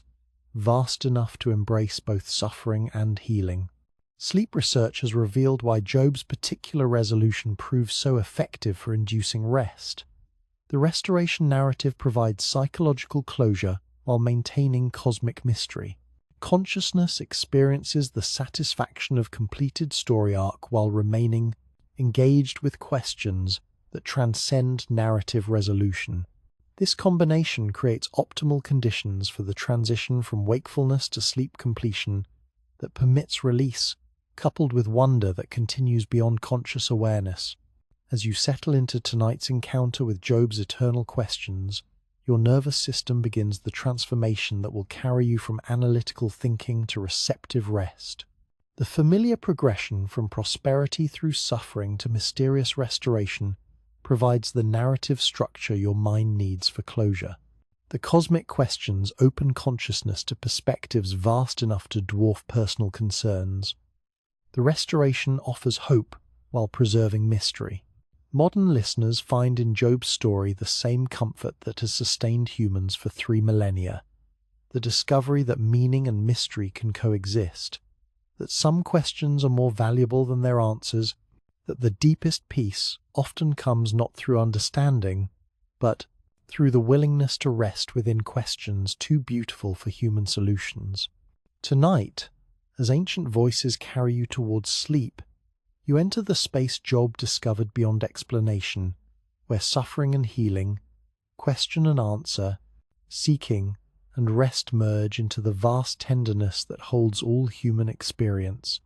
vast enough to embrace both suffering and healing. Sleep research has revealed why Job's particular resolution proves so effective for inducing rest. The restoration narrative provides psychological closure while maintaining cosmic mystery. Consciousness experiences the satisfaction of completed story arc while remaining engaged with questions that transcend narrative resolution. This combination creates optimal conditions for the transition from wakefulness to sleep completion that permits release, coupled with wonder that continues beyond conscious awareness. As you settle into tonight's encounter with Job's eternal questions, your nervous system begins the transformation that will carry you from analytical thinking to receptive rest. The familiar progression from prosperity through suffering to mysterious restoration provides the narrative structure your mind needs for closure. The cosmic questions open consciousness to perspectives vast enough to dwarf personal concerns. The restoration offers hope while preserving mystery. Modern listeners find in Job's story the same comfort that has sustained humans for 3 millennia, the discovery that meaning and mystery can coexist, that some questions are more valuable than their answers, that the deepest peace often comes not through understanding, but through the willingness to rest within questions too beautiful for human solutions. Tonight, as ancient voices carry you towards sleep, you enter the space Job discovered beyond explanation, where suffering and healing, question and answer, seeking and rest merge into the vast tenderness that holds all human experience.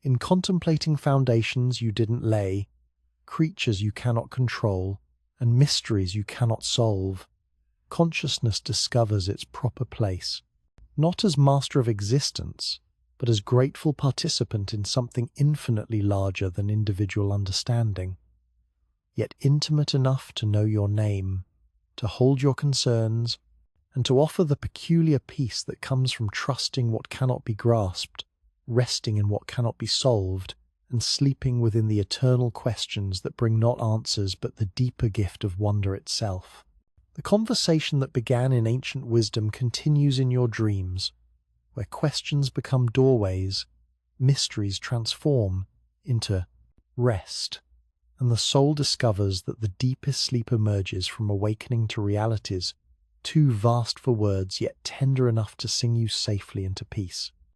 In contemplating foundations you didn't lay, creatures you cannot control, and mysteries you cannot solve, consciousness discovers its proper place, not as master of existence, but as grateful participant in something infinitely larger than individual understanding, yet intimate enough to know your name, to hold your concerns, and to offer the peculiar peace that comes from trusting what cannot be grasped, resting in what cannot be solved, and sleeping within the eternal questions that bring not answers but the deeper gift of wonder itself. The conversation that began in ancient wisdom continues in your dreams, where questions become doorways, mysteries transform into rest, and the soul discovers that the deepest sleep emerges from awakening to realities too vast for words yet tender enough to sing you safely into peace.